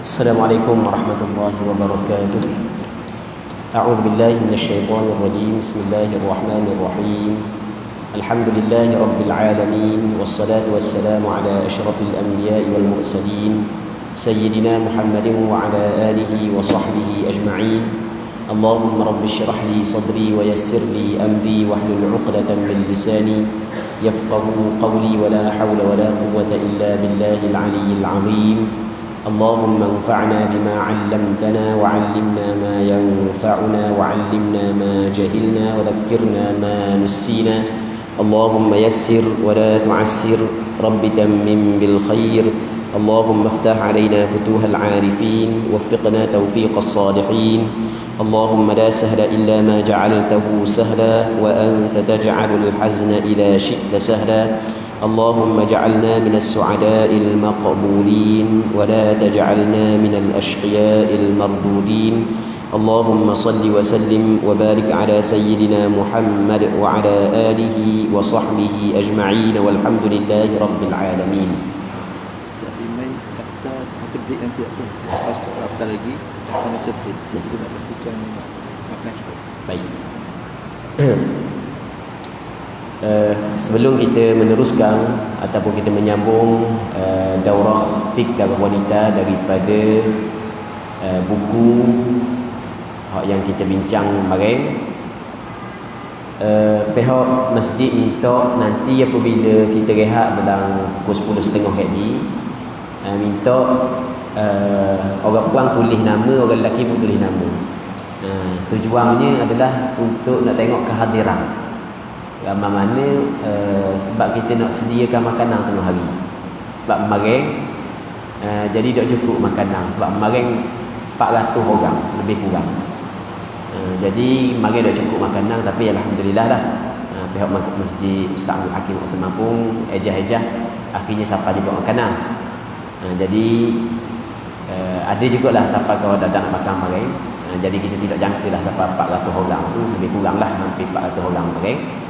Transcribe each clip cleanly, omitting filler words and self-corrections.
Assalamualaikum warahmatullahi wabarakatuh. A'udzu billahi minasyaitonir rajim. Bismillahirrahmanirrahim. Alhamdulillahi rabbil alamin wassalatu wassalamu ala asyrafil anbiya'i wal mursalin sayyidina Muhammadin wa ala alihi wa sahbihi ajma'in. Allahumma rabbi shrah li sadri wa yassir li amri wahlul 'uqdatam min lisani yafqahu qawli wa la hawla wa la quwwata illa billahil 'aliyyil 'azim. اللهم انفعنا بما علمتنا وعلمنا ما ينفعنا وعلمنا ما جهلنا وذكرنا ما نسينا اللهم يسر ولا تعسر رب تمم بالخير اللهم افتح علينا فتوح العارفين وفقنا توفيق الصالحين اللهم لا سهل إلا ما جعلته سهلا وأنت تجعل الحزن إذا شئت سهلا اللهم اجعلنا من السعداء المقبولين ولا تجعلنا من الأشقياء المردودين اللهم صل وسلم وبارك على سيدنا محمد وعلى آله وصحبه أجمعين والحمد لله رب العالمين. Setiap email daftar masa break nanti apa? Lepas daftar lagi, daftar masa break. Kita nak pastikan makan cukup. Baik. Sebelum kita meneruskan ataupun kita menyambung daurah fiqh wanita daripada buku yang kita bincang kemarin, pihak masjid minta nanti apabila kita rehat dalam pukul 10.30 tadi, minta orang perempuan tulis nama, orang lelaki pun tulis nama. Tujuannya adalah untuk nak tengok kehadiran ramai mana, sebab kita nak sediakan makanan tengah hari. Sebab kemarin jadi tak cukup makanan. Sebab kemarin 400 orang lebih kurang. Jadi kemarin tak cukup makanan. Tapi Alhamdulillah lah, pihak masjid Ustaz Abdul Hakim Uthman pun ejah-ejah akhirnya siapa dibuat makanan. Jadi ada jugalah siapa kalau dadak makan kemarin. Jadi kita tidak jangkalah siapa 400 orang tu, lebih kurang lah, hampir 400 orang kemarin.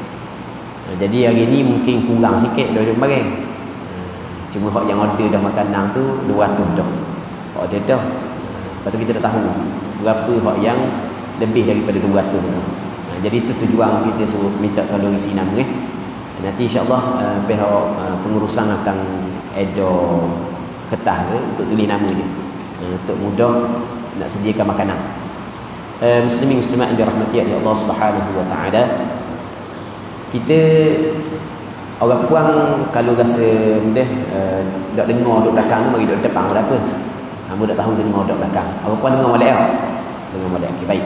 Jadi hari ni mungkin kurang sikit daripada kemarin. Cuma hak yang order dah makanan tu 200 dah. Hak dia dah. Lepas tu kita dah tahu berapa hak yang lebih daripada 200 tu. Jadi itu tujuan kita suruh minta tolong isi nama. Nanti insya-Allah pihak pengurusan akan ada kertas untuk tulis nama dia. Untuk mudah nak sediakan makanan. Muslimin muslimat yang dirahmati oleh Allah Subhanahu wa taala. Kita orang puan kalau rasa mudah tak dengar duduk belakang tu, mari duduk depan berapa. Kamu tak tahu dengar duduk belakang. Orang puan dengar molek ah. Dengar molek. Okey, baik.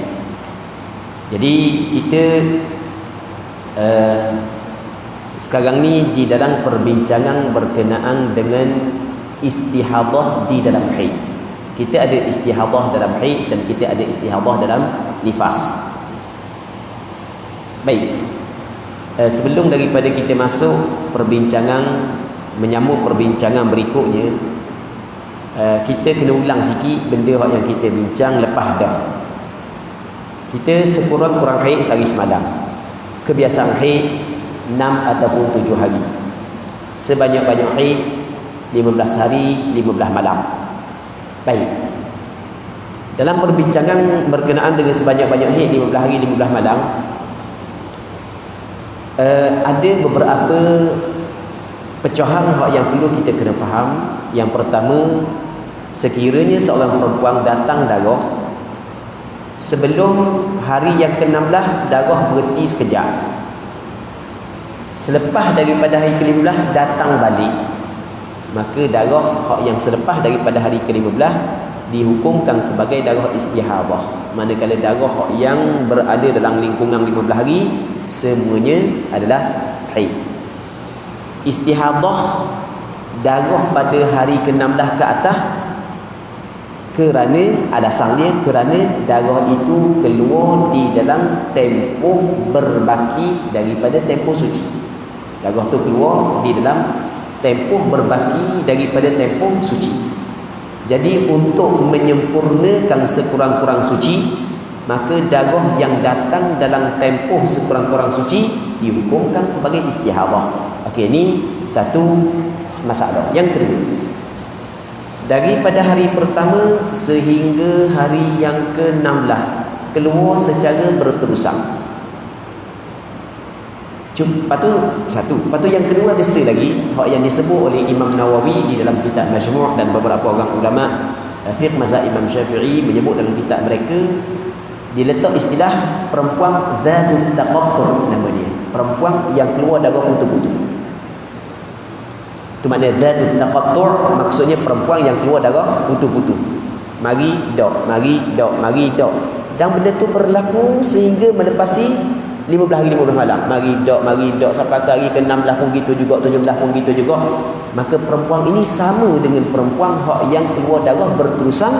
Jadi kita sekarang ni di dalam perbincangan berkenaan dengan istihadah di dalam haid. Kita ada istihadah dalam haid dan kita ada istihadah dalam nifas. Baik. Sebelum daripada kita masuk perbincangan, menyambung perbincangan berikutnya, kita kena ulang sikit benda yang kita bincang lepas dah. Kita sekurang-kurang haid sehari semalam. Kebiasaan haid 6 ataupun 7 hari. Sebanyak-banyak haid 15 hari, 15 malam. Baik. Dalam perbincangan berkenaan dengan sebanyak-banyak haid 15 hari, 15 malam, ada beberapa pecahan yang perlu kita kena faham. Yang pertama, sekiranya seorang perempuan datang darah sebelum hari yang ke-16, darah berhenti sekejap. Selepas daripada hari ke-15 datang balik, maka darah yang selepas daripada hari ke-15 dihukumkan sebagai darah istihadah. Manakala darah yang berada dalam lingkungan 15 hari semuanya adalah haid. Istihadah darah pada hari ke-16 ke atas kerana alasannya kerana darah itu keluar di dalam tempoh berbaki daripada tempoh suci. Darah tu keluar di dalam tempoh berbaki daripada tempoh suci. Jadi untuk menyempurnakan sekurang-kurang suci, maka darah yang datang dalam tempoh sekurang-kurang suci dihukumkan sebagai istihadah. Okey, ini satu masalah. Yang kedua, Daripada hari pertama sehingga hari yang ke-16 keluar secara berterusan. Lepas tu satu. Lepas tu yang kedua ada lagi hak yang disebut oleh Imam Nawawi di dalam kitab Majmu' dan beberapa orang ulama fiqh mazhab Imam Syafi'i menyebut dalam kitab mereka diletak istilah perempuan zatut taqattur, nama dia. Perempuan yang keluar darah putus-putus. Itu makna zatut taqattur, maksudnya perempuan yang keluar darah putus-putus. Mari dok, mari dok, mari dok. Dan benda tu berlaku sehingga melepasi 15 hari 15 malam. Mari dok sampai ke hari ke-16 pun gitu juga, 17 pun gitu juga. Maka perempuan ini sama dengan perempuan hak yang keluar darah berterusan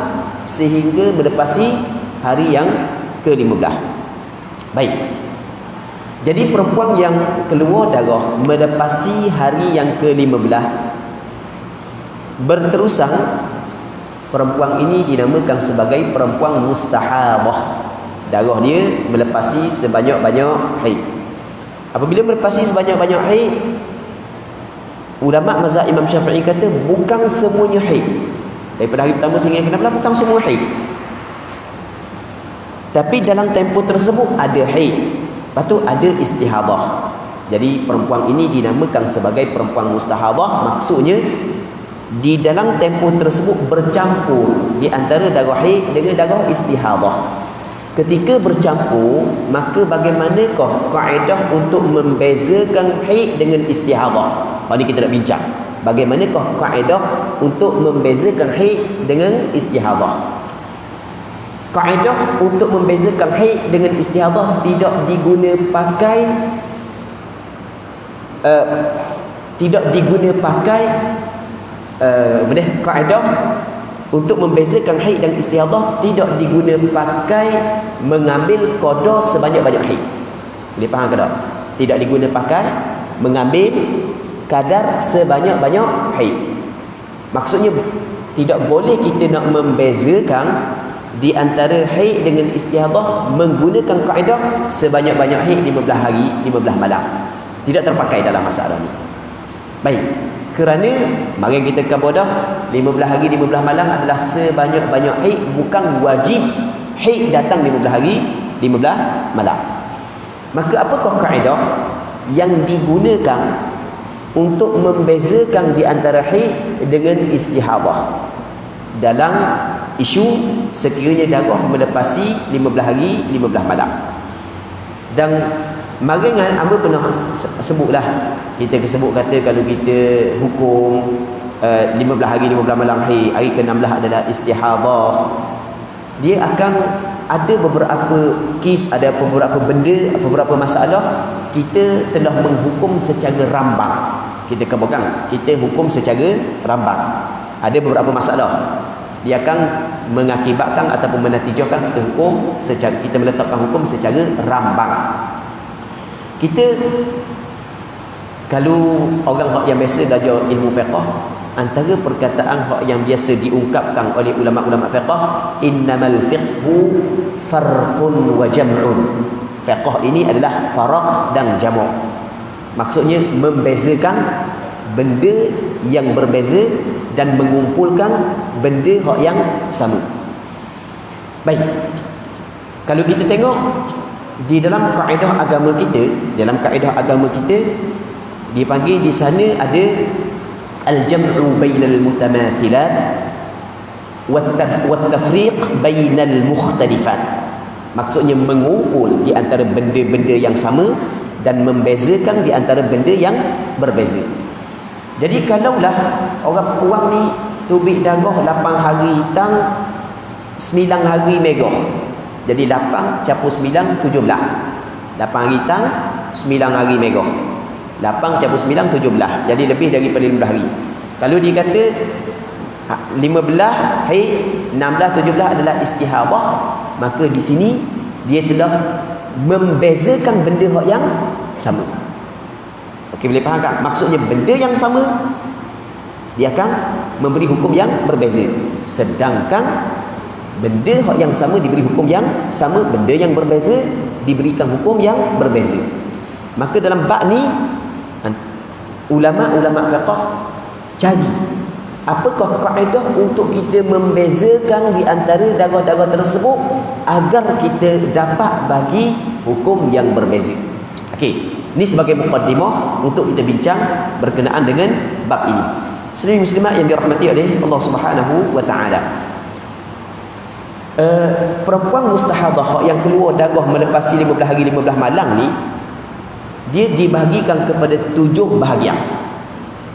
sehingga melepasi hari yang ke-15. Baik. Jadi perempuan yang keluar darah melepasi hari yang ke-15 berterusan, perempuan ini dinamakan sebagai perempuan mustahadah. Darah dia melepasi sebanyak-banyak haid. Apabila melepasi sebanyak-banyak haid, ulama mazhab Imam Syafi'i kata bukan semuanya haid. Daripada hari pertama sehingga yang ke-16 bukan semua haid. Tapi dalam tempoh tersebut ada haid. Lepas tu ada istihadah. Jadi perempuan ini dinamakan sebagai perempuan mustahadah. Maksudnya di dalam tempoh tersebut bercampur di antara darah haid dengan darah istihadah. Ketika bercampur, maka bagaimanakah kaedah untuk membezakan haid dengan istihadah? Hari ini kita nak bincang. Bagaimanakah kaedah untuk membezakan haid dengan istihadah? Kaedah untuk membezakan haid dengan istihadah tidak diguna pakai kaedah untuk membezakan haid dan istihadah tidak diguna pakai mengambil qada sebanyak-banyak haid. Boleh faham ke tak? Tidak diguna pakai mengambil kadar sebanyak-banyak haid. Maksudnya tidak boleh kita nak membezakan di antara haid dengan istihadah menggunakan kaedah sebanyak-banyak haid 15 hari 15 malam. Tidak terpakai dalam masalah ni. Baik. Kerana mari kita kabodah 15 hari 15 malam adalah sebanyak-banyak haid, bukan wajib haid datang 15 hari 15 malam. Maka apakah kaedah yang digunakan untuk membezakan di antara haid dengan istihadah dalam isu sekiranya darah melepasi 15 hari 15 malam? Dan mari dengan Amba pernah sebutlah, kita sebut kata kalau kita hukum 15 hari 15 malam haid, hari ke-16 adalah istihadah, dia akan ada beberapa kes, ada beberapa benda, beberapa masalah kita telah menghukum secara rambang. Kita kebukan, kita hukum secara rambang. Ada beberapa masalah dia akan mengakibatkan ataupun menatijahkan kita hukum secara, kita meletakkan hukum secara rambang. Kita kalau orang yang biasa belajar ilmu fiqh, antara perkataan yang biasa diungkapkan oleh ulama-ulama fiqh, innamal fiqhu farqun wa jam'un. Fiqh ini adalah faraq dan jama'. Maksudnya membezakan benda yang berbeza dan mengumpulkan benda yang sama. Baik. Kalau kita tengok di dalam kaedah agama kita, dipanggil di sana ada al-jam'u bainal mutamathilat wat tafriq bainal mukhtalifat. Maksudnya mengumpul di antara benda-benda yang sama dan membezakan di antara benda yang berbeza. Jadi kalaulah orang ni tubik darah 8 hari hitam 9 hari merah, jadi 8 campur 9 17. 8 hari hitam 9 hari merah, 8 campur 9 17. Jadi lebih daripada 15 hari. Kalau dia kata 15 haid 16 17 adalah istihadah, maka di sini dia telah membezakan benda yang sama. Okey, boleh faham tak? Maksudnya benda yang sama dia akan memberi hukum yang berbeza. Sedangkan benda yang sama diberi hukum yang sama, benda yang berbeza diberikan hukum yang berbeza. Maka dalam bab ni ulama-ulama fiqh cari apakah kaedah untuk kita membezakan di antara darah-darah tersebut agar kita dapat bagi hukum yang berbeza. Okey, ini sebagai mukaddimah untuk kita bincang berkenaan dengan bab ini. Muslimin muslimat yang dirahmati oleh Allah Subhanahu wa taala. Perempuan mustahadah yang keluar darah melepasi 15 hari 15 malam ni, dia dibahagikan kepada 7 bahagian.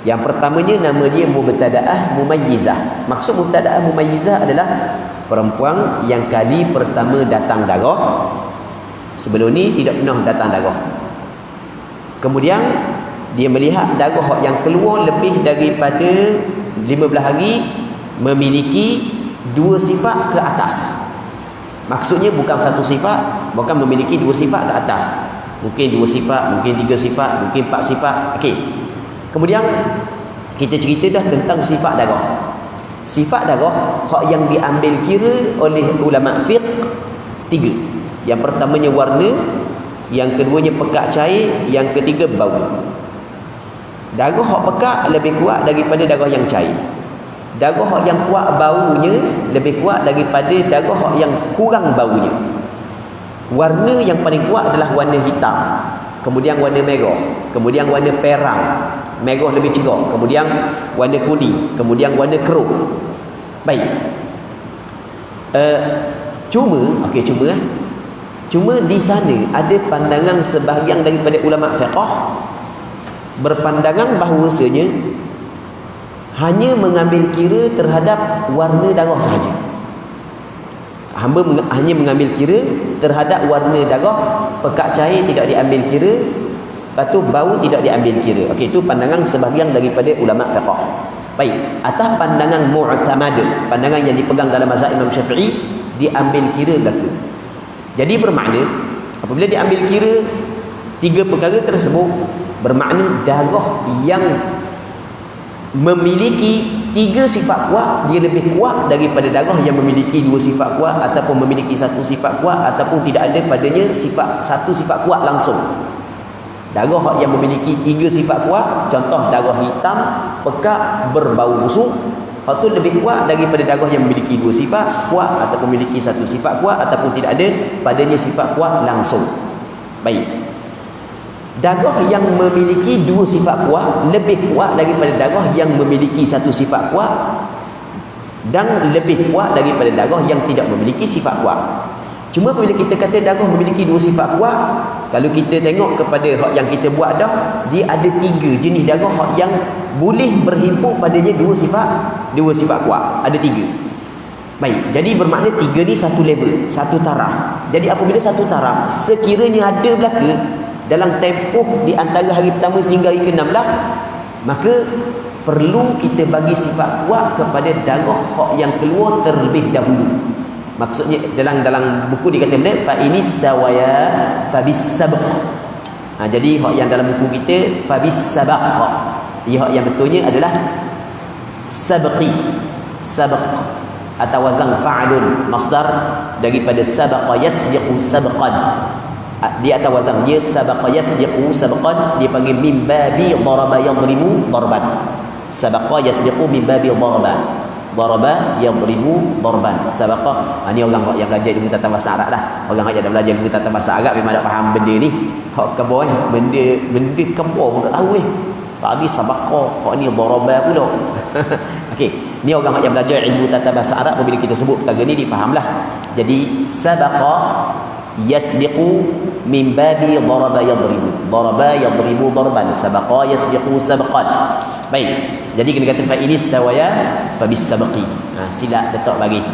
Yang pertamanya nama dia mubtadaah mumayyizah. Maksud mubtadaah mumayyizah adalah perempuan yang kali pertama datang darah. Sebelum ni tidak pernah datang darah. Kemudian dia melihat darah yang keluar lebih daripada 15 hari memiliki 2 sifat ke atas. Maksudnya bukan satu sifat, bukan memiliki 2 sifat ke atas. Mungkin 2 sifat, mungkin 3 sifat, mungkin 4 sifat. Okey. Kemudian kita cerita dah tentang sifat darah. Sifat darah hak yang diambil kira oleh ulama fiqh 3. Yang pertamanya warna, yang keduanya pekat cair, yang ketiga bau. Darah hak pekat lebih kuat daripada darah yang cair. Darah hak yang kuat baunya lebih kuat daripada darah hak yang kurang baunya. Warna yang paling kuat adalah warna hitam, kemudian warna merah, kemudian warna perang. Merah lebih cerah, kemudian warna kuning, kemudian warna keruh. Baik. Cuma di sana ada pandangan sebahagian daripada ulama fiqh berpandangan bahawasanya hanya mengambil kira terhadap warna darah sahaja. Hamba hanya mengambil kira terhadap warna darah, pekat cair tidak diambil kira, lepas tu bau tidak diambil kira. Okey, itu pandangan sebahagian daripada ulama fiqh. Baik, atas pandangan mu'tamad, pandangan yang dipegang dalam mazhab Imam Syafi'i, diambil kira belaka. Jadi bermakna apabila diambil kira 3 perkara tersebut, bermakna darah yang memiliki 3 sifat kuat dia lebih kuat daripada darah yang memiliki 2 sifat kuat ataupun memiliki 1 sifat kuat ataupun tidak ada padanya satu sifat kuat langsung. Darah yang memiliki 3 sifat kuat, contoh darah hitam, pekat, berbau busuk, hak tu lebih kuat daripada darah yang memiliki 2 sifat kuat ataupun memiliki 1 sifat kuat ataupun tidak ada padanya sifat kuat langsung. Baik. Darah yang memiliki 2 sifat kuat lebih kuat daripada darah yang memiliki 1 sifat kuat dan lebih kuat daripada darah yang tidak memiliki sifat kuat. Cuma bila kita kata darah memiliki 2 sifat kuat, kalau kita tengok kepada hak yang kita buat dah, dia ada 3 jenis darah hak yang boleh berhimpun padanya 2 sifat kuat. Ada 3. Baik, jadi bermakna 3 ni satu level, satu taraf. Jadi apabila satu taraf sekiranya ada belaka dalam tempoh di antara hari pertama sehingga hari ke-16, maka perlu kita bagi sifat kuat kepada darah hak yang keluar terlebih dahulu. Maksudnya dalam buku dikata benda fa inistawaya fabis sabq. Jadi hak yang dalam buku kita fabis sabaq. Hak yang betulnya adalah sabqi. Sabq atau wazan fa'lun, masdar daripada sabaqa yasbiqu sabqan. Dia atau wazan dia sabaqa yasbiqu sabqan, dia panggil min babi daraba yadribu darban. Sabaqa yasbiqu min babi daraba. Daraba yadribu darban. Sabaqa, ni orang yang belajar ilmu tata bahasa Arab lah. Orang yang dah belajar ilmu tata bahasa Arab memang dah faham benda ni. Hak kebor benda kebor pun tak tahu tadi sabaqa, hak ni daraba pula. Okey, ni orang yang belajar ilmu tata bahasa Arab bila kita sebut perkara ni difahamlah. Jadi sabaqa yasbiqu min babi daraba yadribu. Daraba yadribu darban. Sabaqa yasbiqu sabqan. Baik. Jadi kena kata fa inistawaya fabis sabqi. Sila letak bagi.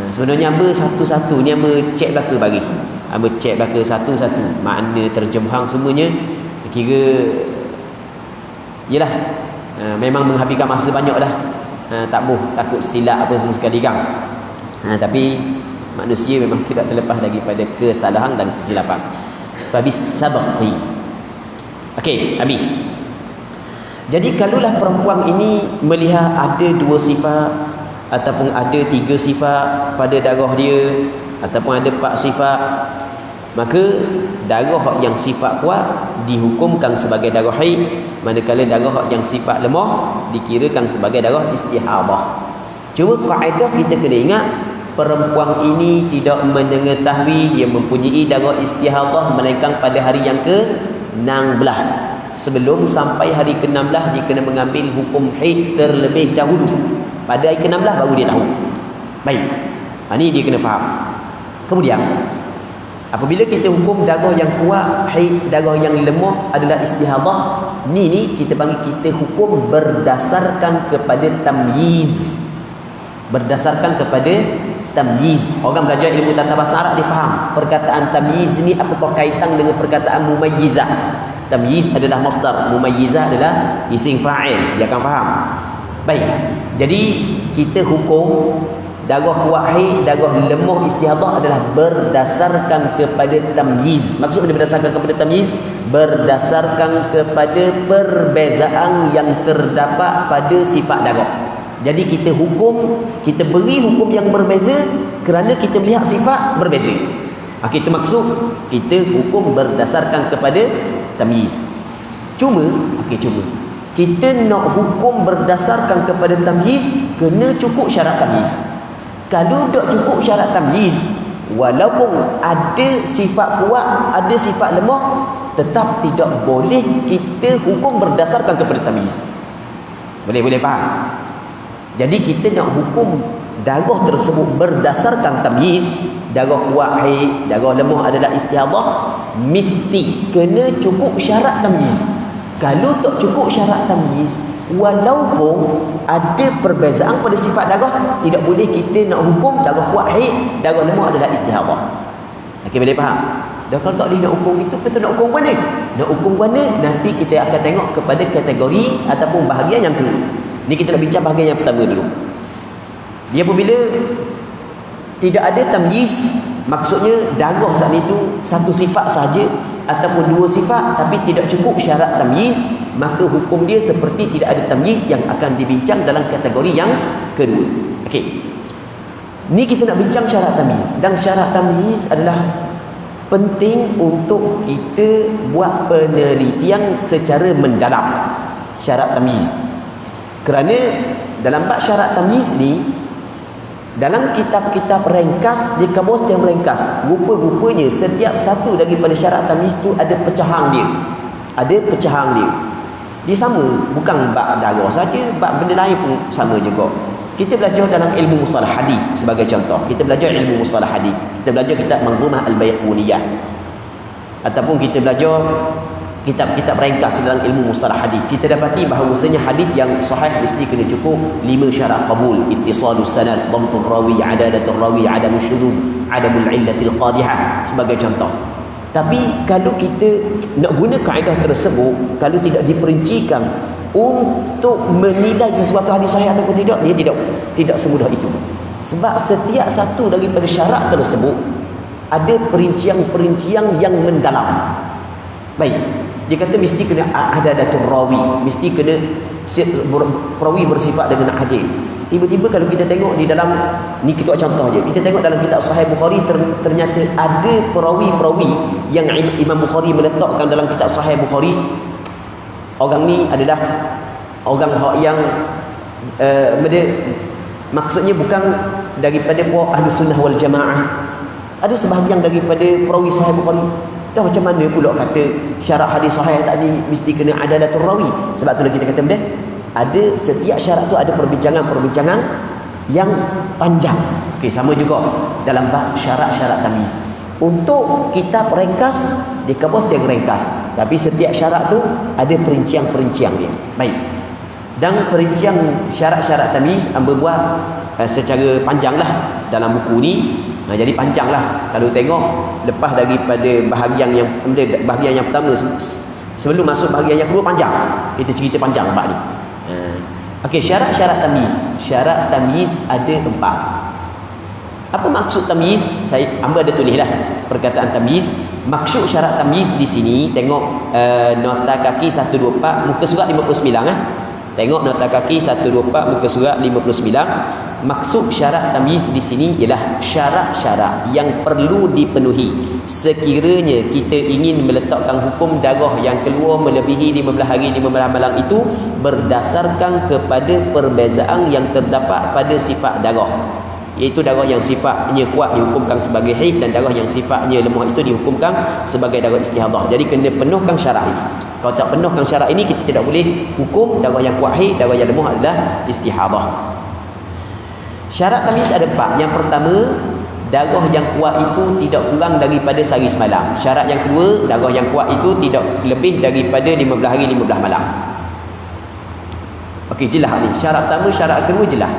Sebenarnya hamba satu-satu ni hamba cek belaka bagi. Hamba cek belaka satu-satu. Makna terjemahan semuanya kira yalah memang menghabiskan masa banyak dah. Tak boh takut silap apa semua sekali kan. Tapi manusia memang tidak terlepas daripada kesalahan dan kesilapan. Fabis sabqi. Okey, habis. Jadi kalaulah perempuan ini melihat ada 2 sifat ataupun ada 3 sifat pada darah dia ataupun ada 4 sifat, Maka darah yang sifat kuat dihukumkan sebagai darah haid, manakala darah yang sifat lemah dikirakan sebagai darah istihadah. Cuma kaedah kita kena ingat, perempuan ini tidak mengetahui dia mempunyai darah istihadah melainkan pada hari yang ke-16. Sebelum sampai hari ke-16 dia kena mengambil hukum haid terlebih dahulu. Pada hari ke-16 baru dia tahu. Baik. Ini dia kena faham. Kemudian apabila kita hukum darah yang kuat, haid, darah yang lemah adalah istihadah, ni kita panggil kita hukum berdasarkan kepada tamyiz. Berdasarkan kepada tamyiz. Orang belajar ilmu tata bahasa Arab dia faham perkataan tamyiz ni apakah kaitan dengan perkataan mumayyizah. Tamyiz adalah masdar, mumayyizah adalah isim fa'il. Dia akan faham. Baik. Jadi kita hukum darah kuat haid, darah lemah istihadah adalah berdasarkan kepada tamyiz. Maksudnya berdasarkan kepada tamyiz, berdasarkan kepada perbezaan yang terdapat pada sifat darah. Jadi kita hukum, kita beri hukum yang berbeza kerana kita melihat sifat berbeza. Itu maksud kita hukum berdasarkan kepada tamyiz. Cuma kita nak hukum berdasarkan kepada tamyiz, kena cukup syarat tamyiz. Kalau tak cukup syarat tamyiz, walaupun ada sifat kuat, ada sifat lemah, tetap tidak boleh kita hukum berdasarkan kepada tamyiz. Boleh faham? Jadi kita nak hukum darah tersebut berdasarkan tamyiz. Darah kuat haid, darah lemah adalah istihadah, mesti kena cukup syarat tamyiz. Kalau tak cukup syarat tamyiz, walaupun ada perbezaan pada sifat darah, tidak boleh kita nak hukum darah kuat haid, darah lemah adalah istihadah. Boleh faham? Dah kalau tak boleh nak hukum itu, kita nak hukum mana? Nak hukum mana? Nanti kita akan tengok kepada kategori ataupun bahagian yang kedua. Ni kita nak bincang bahagian yang pertama dulu. Dia apabila tidak ada tamyiz, maksudnya darah saat itu satu sifat saja ataupun dua sifat tapi tidak cukup syarat tamyiz, maka hukum dia seperti tidak ada tamyiz yang akan dibincang dalam kategori yang kedua. Okey. Ni kita nak bincang syarat tamyiz, dan syarat tamyiz adalah penting untuk kita buat penelitian secara mendalam syarat tamyiz. Kerana dalam bab syarat tamyiz ni, dalam kitab-kitab ringkas, di kamus yang ringkas, rupa-rupanya setiap satu daripada syarat tamyiz tu ada pecahan dia. Ada pecahan dia. Dia sama, bukan bab darah saja, bab benda lain pun sama juga. Kita belajar dalam ilmu mustalah hadis sebagai contoh. Kita belajar ilmu mustalah hadis. Kita belajar kitab Manzumah Al-Baiquniyah. Ataupun kita belajar kitab-kitab ringkas dalam ilmu mustalah hadis. Kita dapati bahawasanya hadis yang sahih mesti kena cukup 5 syarat qabul: ittisalus sanad, dhabtur rawi, adalatul rawi, adamus syuduz, adamul illatil qadihah, sebagai contoh. Tapi kalau kita nak guna kaedah tersebut, kalau tidak diperincikan untuk menilai sesuatu hadis sahih ataupun tidak, dia tidak semudah itu. Sebab setiap satu daripada syarat tersebut ada perincian-perincian yang mendalam. Baik, dia kata mesti kena adadatul rawi, mesti kena rawi bersifat dengan adil. Tiba-tiba kalau kita tengok di dalam ni, kita contoh je, kita tengok dalam kitab Sahih Bukhari, ternyata ada perawi-perawi yang Imam Bukhari meletakkan dalam kitab Sahih Bukhari, orang ni adalah orang yang maksudnya bukan daripada puak ahli sunnah wal jamaah. Ada sebahagian daripada perawi Sahih Bukhari. Dah macam mana pula kata syarat hadis sahih tadi mesti kena adalatul rawi? Sebab itulah kita kata benda, ada setiap syarat tu ada perbincangan yang panjang. Okey, sama juga dalam bab syarat-syarat tamyiz. Untuk kitab ringkas, di kamus yang ringkas, tapi setiap syarat tu ada perincian-perincian dia. Baik. Dan perincian syarat-syarat tamyiz hamba buat secara panjanglah dalam buku ni. Jadi panjanglah kalau tengok, lepas daripada bahagian yang pertama, sebelum masuk bahagian yang kedua panjang. Kita cerita panjang bab ni. Okey, syarat-syarat tamyiz. Syarat tamyiz ada 4. Apa maksud tamyiz? Hamba ada tulislah perkataan tamyiz. Maksud syarat tamyiz di sini, tengok nota kaki 124 muka surat 59 Tengok nota kaki 124 muka surat 59. Maksud syarat tamyiz di sini ialah syarat-syarat yang perlu dipenuhi sekiranya kita ingin meletakkan hukum darah yang keluar melebihi 15 hari 15 malam itu berdasarkan kepada perbezaan yang terdapat pada sifat darah, iaitu darah yang sifatnya kuat dihukumkan sebagai haid dan darah yang sifatnya lemah itu dihukumkan sebagai darah istihadah. Jadi kena penuhkan syarat ini. Kalau tak penuhkan syarat ini, kita tidak boleh hukum darah yang kuat haid, darah yang lemah adalah istihadah. Syarat tamyiz ada 4. Yang pertama, darah yang kuat itu tidak kurang daripada sehari semalam. Syarat yang kedua, darah yang kuat itu tidak lebih daripada 15 hari 15 malam. Okey, jelas ni. Syarat pertama, syarat kedua jelas.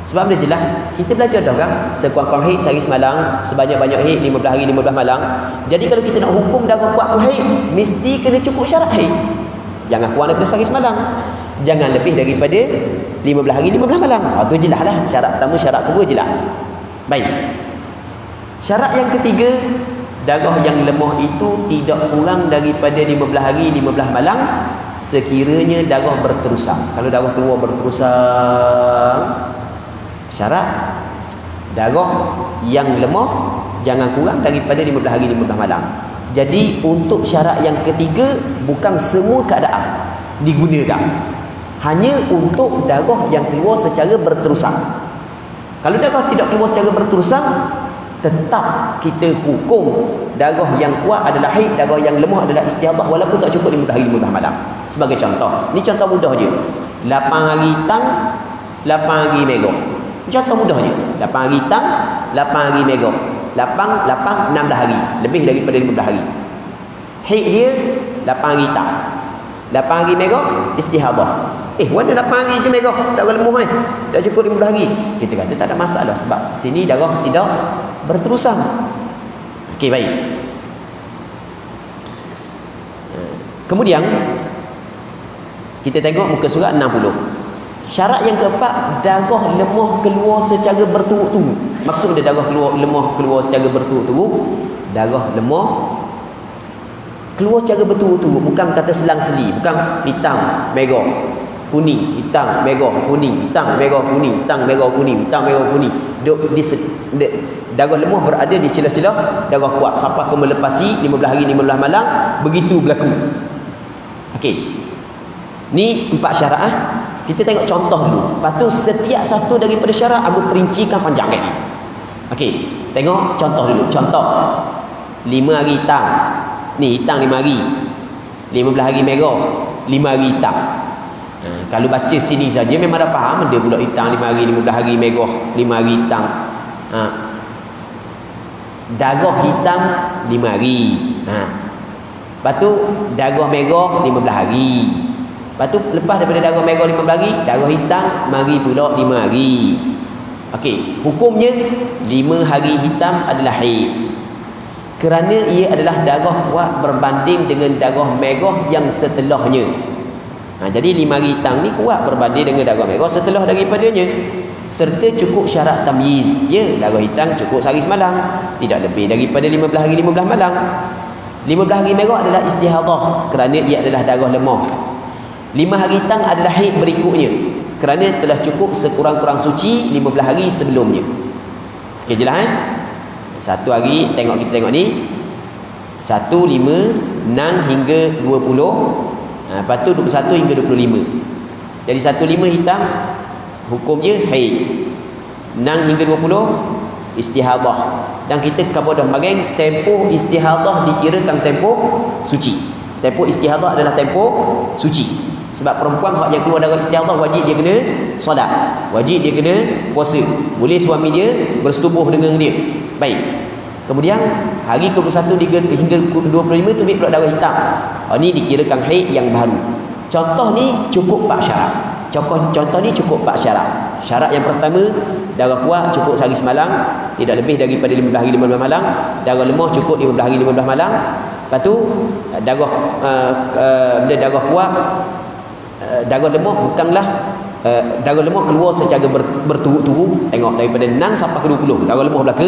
Sebab dia jelas, kita belajar dah kan, sekurang-kurang haid sehari semalam, sebanyak-banyak haid 15 hari 15 malam. Jadi kalau kita nak hukum darah kuat tu haid, mesti kena cukup syarat haid. Jangan kurang daripada sehari semalam, jangan lebih daripada 15 hari 15 malam. Tu jelas lah. Syarat pertama, syarat kedua jelas. Baik. Syarat yang ketiga, darah yang lemah itu tidak kurang daripada 15 hari 15 malam sekiranya darah berterusan. Kalau darah keluar berterusan, syarat darah yang lemah jangan kurang daripada 15 hari 15 malam. Jadi untuk syarat yang ketiga, bukan semua keadaan digunakan, hanya untuk darah yang keluar secara berterusan. Kalau darah tidak keluar secara berterusan, tetap kita hukum darah yang kuat adalah haid, darah yang lemah adalah istihadah, walaupun tak cukup 15 hari 15 malam. Sebagai contoh, ni contoh mudah je. 8 hari tang, 8 hari merah. Contoh mudah je. 8 hari tang, 8 hari merah. 8 16 hari, lebih daripada 15 hari. Haid dia 8 hari tang, 8 hari merah istihadah. Mana 8 hari je merah, darah lemah tak cukup 15 hari. Kita kata tak ada masalah sebab sini darah tidak berterusan. Okey, baik. Kemudian kita tengok muka surat 60. Syarat yang keempat, darah lemah keluar secara berturut-turut. Maksud dia darah lemah keluar secara berturut-turut, darah lemah keluar secara berturut-turut, bukan kata selang-seli, bukan hitam, merah, kuning, hitam, merah, kuning, hitam, merah, kuning, hitam, merah, kuning, hitam, merah, kuning. Darah lemah berada di celah-celah darah kuat sampai ke melepasi 15 hari 15 malam, begitu berlaku. Okey. Ni 4 syarat. Kita tengok contoh dulu. Lepas tu setiap satu daripada syarat Abu perincikan panjang kan. Okey, tengok contoh dulu. Contoh 5 hari hitam. Ni hitam 5 hari. 15 hari merah, 5 hari hitam. Kalau baca sini saja memang dah faham dia pula hitam 5 hari, 15 hari merah, 5 hari hitam. Darah hitam 5 hari. Lepas tu darah merah 15 hari. Lepas tu lepas daripada darah merah 15 hari, darah hitam mari pula 5 hari. Okey, hukumnya 5 hari hitam adalah haid. Kerana ia adalah darah kuat berbanding dengan darah merah yang setelahnya. Jadi 5 hari hitam ni kuat berbanding dengan darah merah setelah daripadanya. Serta cukup syarat tamyiz. Ya, darah hitam cukup sehari semalam, tidak lebih daripada 15 hari 15 malam. 15 hari merah adalah istihadah kerana ia adalah darah lemah. 5 hari hitam adalah haid berikutnya kerana telah cukup sekurang-kurang suci 15 hari sebelumnya. Okey, jelas kan? Satu hari kita tengok ni 1, 5, 6 hingga 20. Lepas tu 21 hingga 25. Jadi 1, 5 hitam hukumnya haid. 6 hingga 20 istihadah. Dan kita kabar dah mareng tempoh istihadah dikirakan tempoh suci. Tempoh istihadah adalah tempoh suci. Sebab perempuan yang keluar darah istihadah wajib dia kena solat, wajib dia kena puasa, boleh suami dia bersetubuh dengan dia. Baik. Kemudian hari ke-21 hingga 25 tu ambil pula darah hitam. Ni dikirakan haid yang baru. Contoh ni cukup 4 syarat. Contoh ni cukup 4 syarat. Syarat yang pertama, darah kuat cukup sehari semalam, tidak lebih daripada 15 hari 15 malam. Darah lemah cukup 15 hari 15 malam. Lepas tu darah kuat, darah lemah bukanlah darah lemah keluar secara berturut-turut. Tengok daripada 6 sampai ke 20 darah lemah belaka.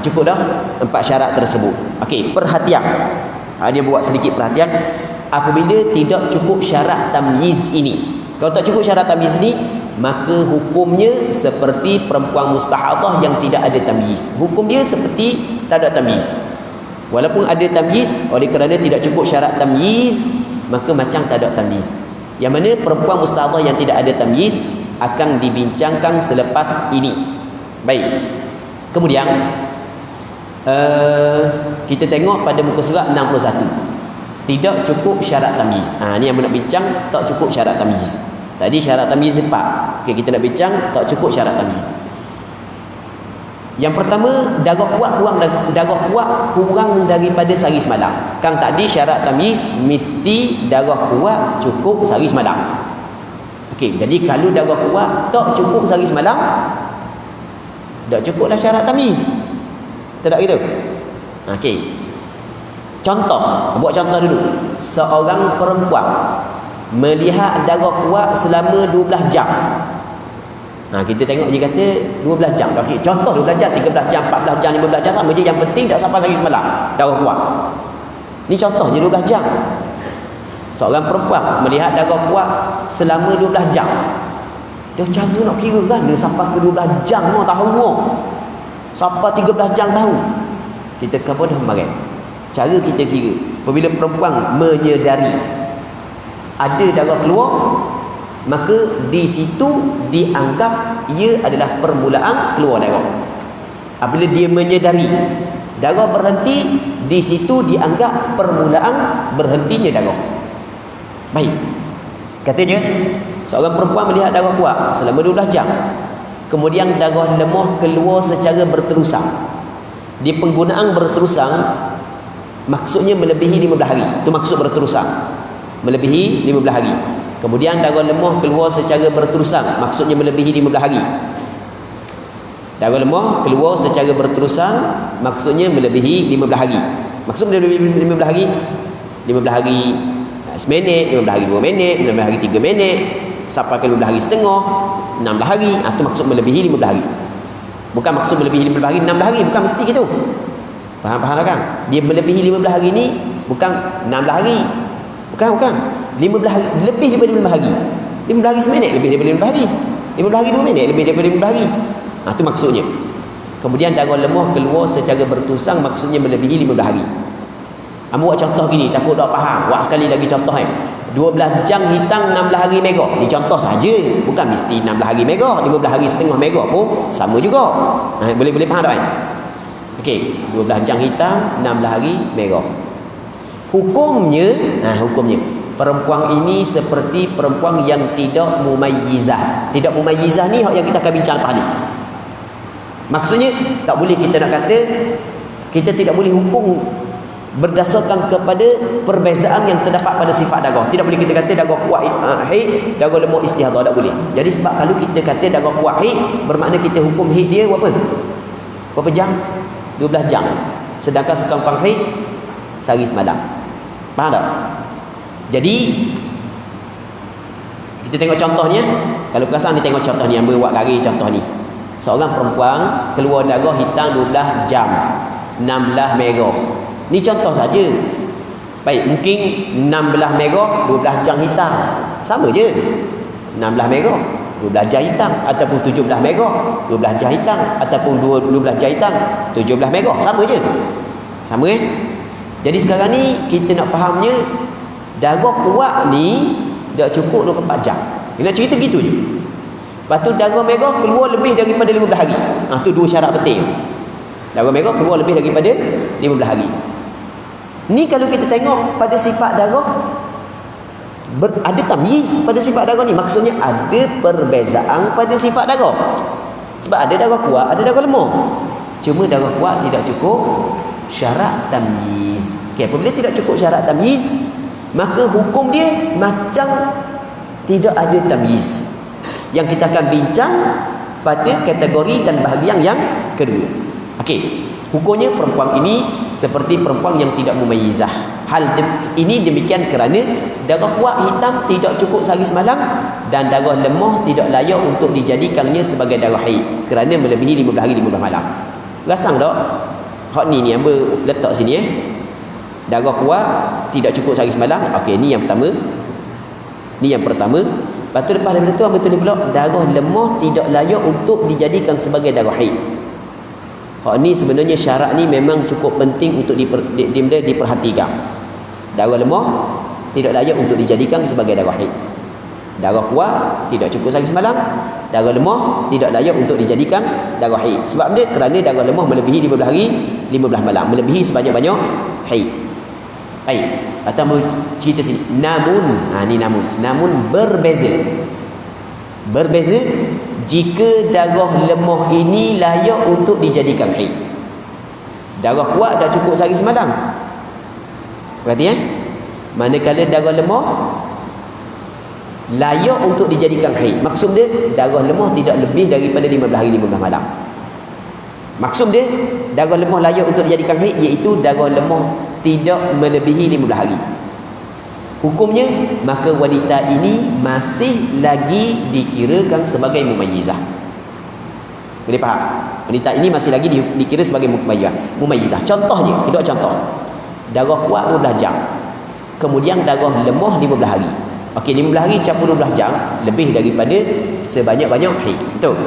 Cukup dah 4 syarat tersebut. Okey, perhatian. Dia buat sedikit perhatian. apabila tidak cukup syarat tamyiz ini. Kalau tak cukup syarat tamyiz ini, maka hukumnya seperti perempuan mustahadah yang tidak ada tamyiz. Hukum dia seperti tak ada tamyiz. Walaupun ada tamyiz, oleh kerana tidak cukup syarat tamyiz, maka macam tak ada tamyiz. Yang mana perempuan mustahadah yang tidak ada tamyiz akan dibincangkan selepas ini. Baik. Kemudian kita tengok pada muka surat 61. Tidak cukup syarat tamyiz. Ni yang nak bincang, tak cukup syarat tamyiz. Tadi syarat tamyiz 4. Okey, kita nak bincang tak cukup syarat tamyiz. Yang pertama, darah kuat kurang daripada sehari semalam. Kan tadi syarat tamyiz mesti darah kuat cukup sehari semalam. Okey, jadi kalau darah kuat tak cukup sehari semalam, tak cukuplah syarat tamyiz. Tak gitu. Okey. Contoh, buat contoh dulu. Seorang perempuan melihat darah kuat selama 12 jam. Kita tengok dia kata 12 jam. Okey, contoh 12 jam, 13 jam, 14 jam, 15 jam sama je, yang penting tak sampai sehari semalam darah kuat. Ni contoh je 12 jam. Seorang perempuan melihat darah kuat selama 12 jam. Dia cara nak kira kan dia sampai ke 12 jam tahu. Sampai 13 jam tahu. Kita kata dah marah. Cara kita kira, apabila perempuan menyedari ada darah keluar, maka di situ dianggap ia adalah permulaan keluar darah. Apabila dia menyedari darah berhenti, di situ dianggap permulaan berhentinya darah. Baik. Katanya seorang perempuan melihat darah kuat selama 12 jam. Kemudian darah lemah keluar secara berterusan. Di penggunaan berterusan maksudnya melebihi 15 hari. Itu maksud berterusan. Melebihi 15 hari. Kemudian darah lemah keluar secara berterusan, maksudnya melebihi 15 hari. Darah lemah keluar secara berterusan, maksudnya melebihi 15 hari. Maksud melebihi 15 hari, 15 hari seminit, 15 hari 2 minit, 15 hari 3 minit, sampai ke 15 hari setengah, 16 hari. Itu maksud melebihi 15 hari. Bukan maksud melebihi 15 hari 16 hari, bukan mesti gitu. Faham kan? Dia melebihi 15 hari ni bukan 16 hari. Bukan. 15 hari, lebih daripada 15 hari. 15 hari seminit lebih daripada 15 hari. 15 hari 2 minit lebih daripada 15 hari. Itu maksudnya. Kemudian darah lemah keluar secara berterusan, maksudnya melebihi 15 hari. Buat contoh gini, takut tak faham. Buat sekali lagi contoh 12 jam hitam 16 hari merah. Ni contoh saja, bukan mesti 16 hari merah, 15 hari setengah merah pun sama juga. Boleh faham tak? Okey, 12 jam hitam 16 hari merah. Hukumnya perempuan ini seperti perempuan yang tidak mumayyizah. Tidak mumayyizah ni yang kita akan bincang lepas ni. Maksudnya tak boleh kita nak kata, kita tidak boleh hukum berdasarkan kepada perbezaan yang terdapat pada sifat darah. Tidak boleh kita kata darah kuat haid, darah lemah istihadah, tak boleh. Jadi sebab kalau kita kata darah kuat haid, bermakna kita hukum haid dia berapa jam? 12 jam. Sedangkan sekarang haid sehari semalam. Faham tak? Jadi kita tengok contohnya. Kalau perasan ni tengok contoh ni, yang buat garis contoh ni. Seorang perempuan keluar darah hitam 12 jam 16 merah. Ni contoh saja. Baik, mungkin 16 merah 12 jam hitam. Sama je. 16 merah 12 jam hitam, ataupun 17 merah 12 jam hitam, ataupun 12 jam hitam 17 merah. Sama je. Sama kan? Jadi sekarang ni kita nak fahamnya darah kuat ni tak cukup 24 jam. Dia nak cerita gitu je. Lepas tu darah merah keluar lebih daripada 15 hari. Tu dua syarat penting. Darah merah keluar lebih daripada 15 hari. Ni kalau kita tengok pada sifat darah, ada tamyiz pada sifat darah ni. Maksudnya ada perbezaan pada sifat darah. Sebab ada darah kuat, ada darah lemah. Cuma darah kuat tidak cukup syarat tamyiz. Apabila tidak cukup syarat tamyiz, maka hukum dia macam tidak ada tamyiz. Yang kita akan bincang pada kategori dan bahagian yang kedua. Hukumnya perempuan ini seperti perempuan yang tidak mumayyizah. Ini demikian kerana darah kuat hitam tidak cukup sehari semalam, dan darah lemah tidak layak untuk dijadikannya sebagai darah haid kerana melebihi 15 hari 15 malam. Rasang tak? Hak ni ambil letak sini Darah kuat tidak cukup sehari semalam. Okey, ni yang pertama. Ni yang pertama. Lepas tu lepas daripada tu betul pula darah lemah tidak layak untuk dijadikan sebagai darah haid. Hak ni sebenarnya syarat ni memang cukup penting untuk diperhatikan. Darah lemah tidak layak untuk dijadikan sebagai darah haid. Darah kuat tidak cukup sehari semalam. Darah lemah tidak layak untuk dijadikan darah haid. Sebab dia kerana darah lemah melebihi 15 hari 15 malam, melebihi sebanyak-banyak haid. Baik, atau mau cerita sini. Ni namun berbeza jika darah lemah ini layak untuk dijadikan haid. Darah kuat dah cukup sehari semalam. Berarti manakala darah lemah layak untuk dijadikan haid. Maksud dia darah lemah tidak lebih daripada 15 hari 15 malam. Maksud dia darah lemah layak untuk dijadikan haid iaitu darah lemah tidak melebihi 15 hari. Hukumnya maka wanita ini masih lagi dikirakan sebagai mumayyizah. Boleh faham? Wanita ini masih lagi dikira sebagai mumayyizah. Contohnya, kita contoh. Darah kuat 12 jam. Kemudian darah lemah 15 hari. Okey, 15 hari campur 12 jam lebih daripada sebanyak-banyak haid. Betul?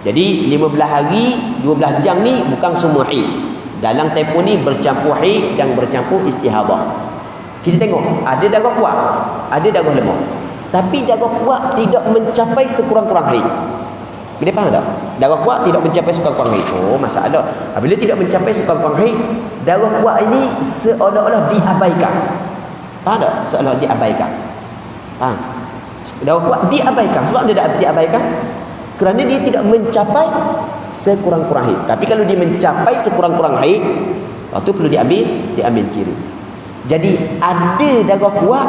Jadi 15 hari 12 jam ni bukan semua haid. Dalam tempoh ni bercampur haid dan bercampur istihadah. Kita tengok, ada darah kuat, ada darah lemah. Tapi darah kuat tidak mencapai sekurang-kurang haid. Boleh faham tak? Darah kuat tidak mencapai sekurang-kurang haid. Oh, masalah. Bila tidak mencapai sekurang-kurang haid, darah kuat ini seolah-olah diabaikan. Faham tak? Seolah diabaikan. Faham? Darah kuat diabaikan. Sebab dia diabaikan kerana dia tidak mencapai sekurang-kurang haid. Tapi kalau dia mencapai sekurang-kurang haid, waktu perlu diambil kira. Jadi ada darah kuat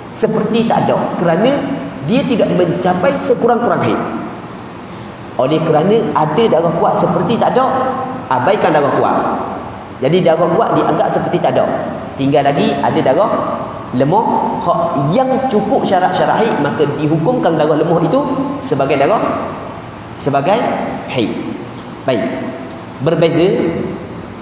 seperti tak ada kerana dia tidak mencapai sekurang-kurang haid. Oleh kerana ada darah kuat seperti tak ada, abaikan darah kuat. Jadi darah kuat dianggap seperti tak ada. Tinggal lagi ada darah lemah yang cukup syarat-syarat haid, maka dihukumkan darah lemah itu sebagai haid. Baik. Berbeza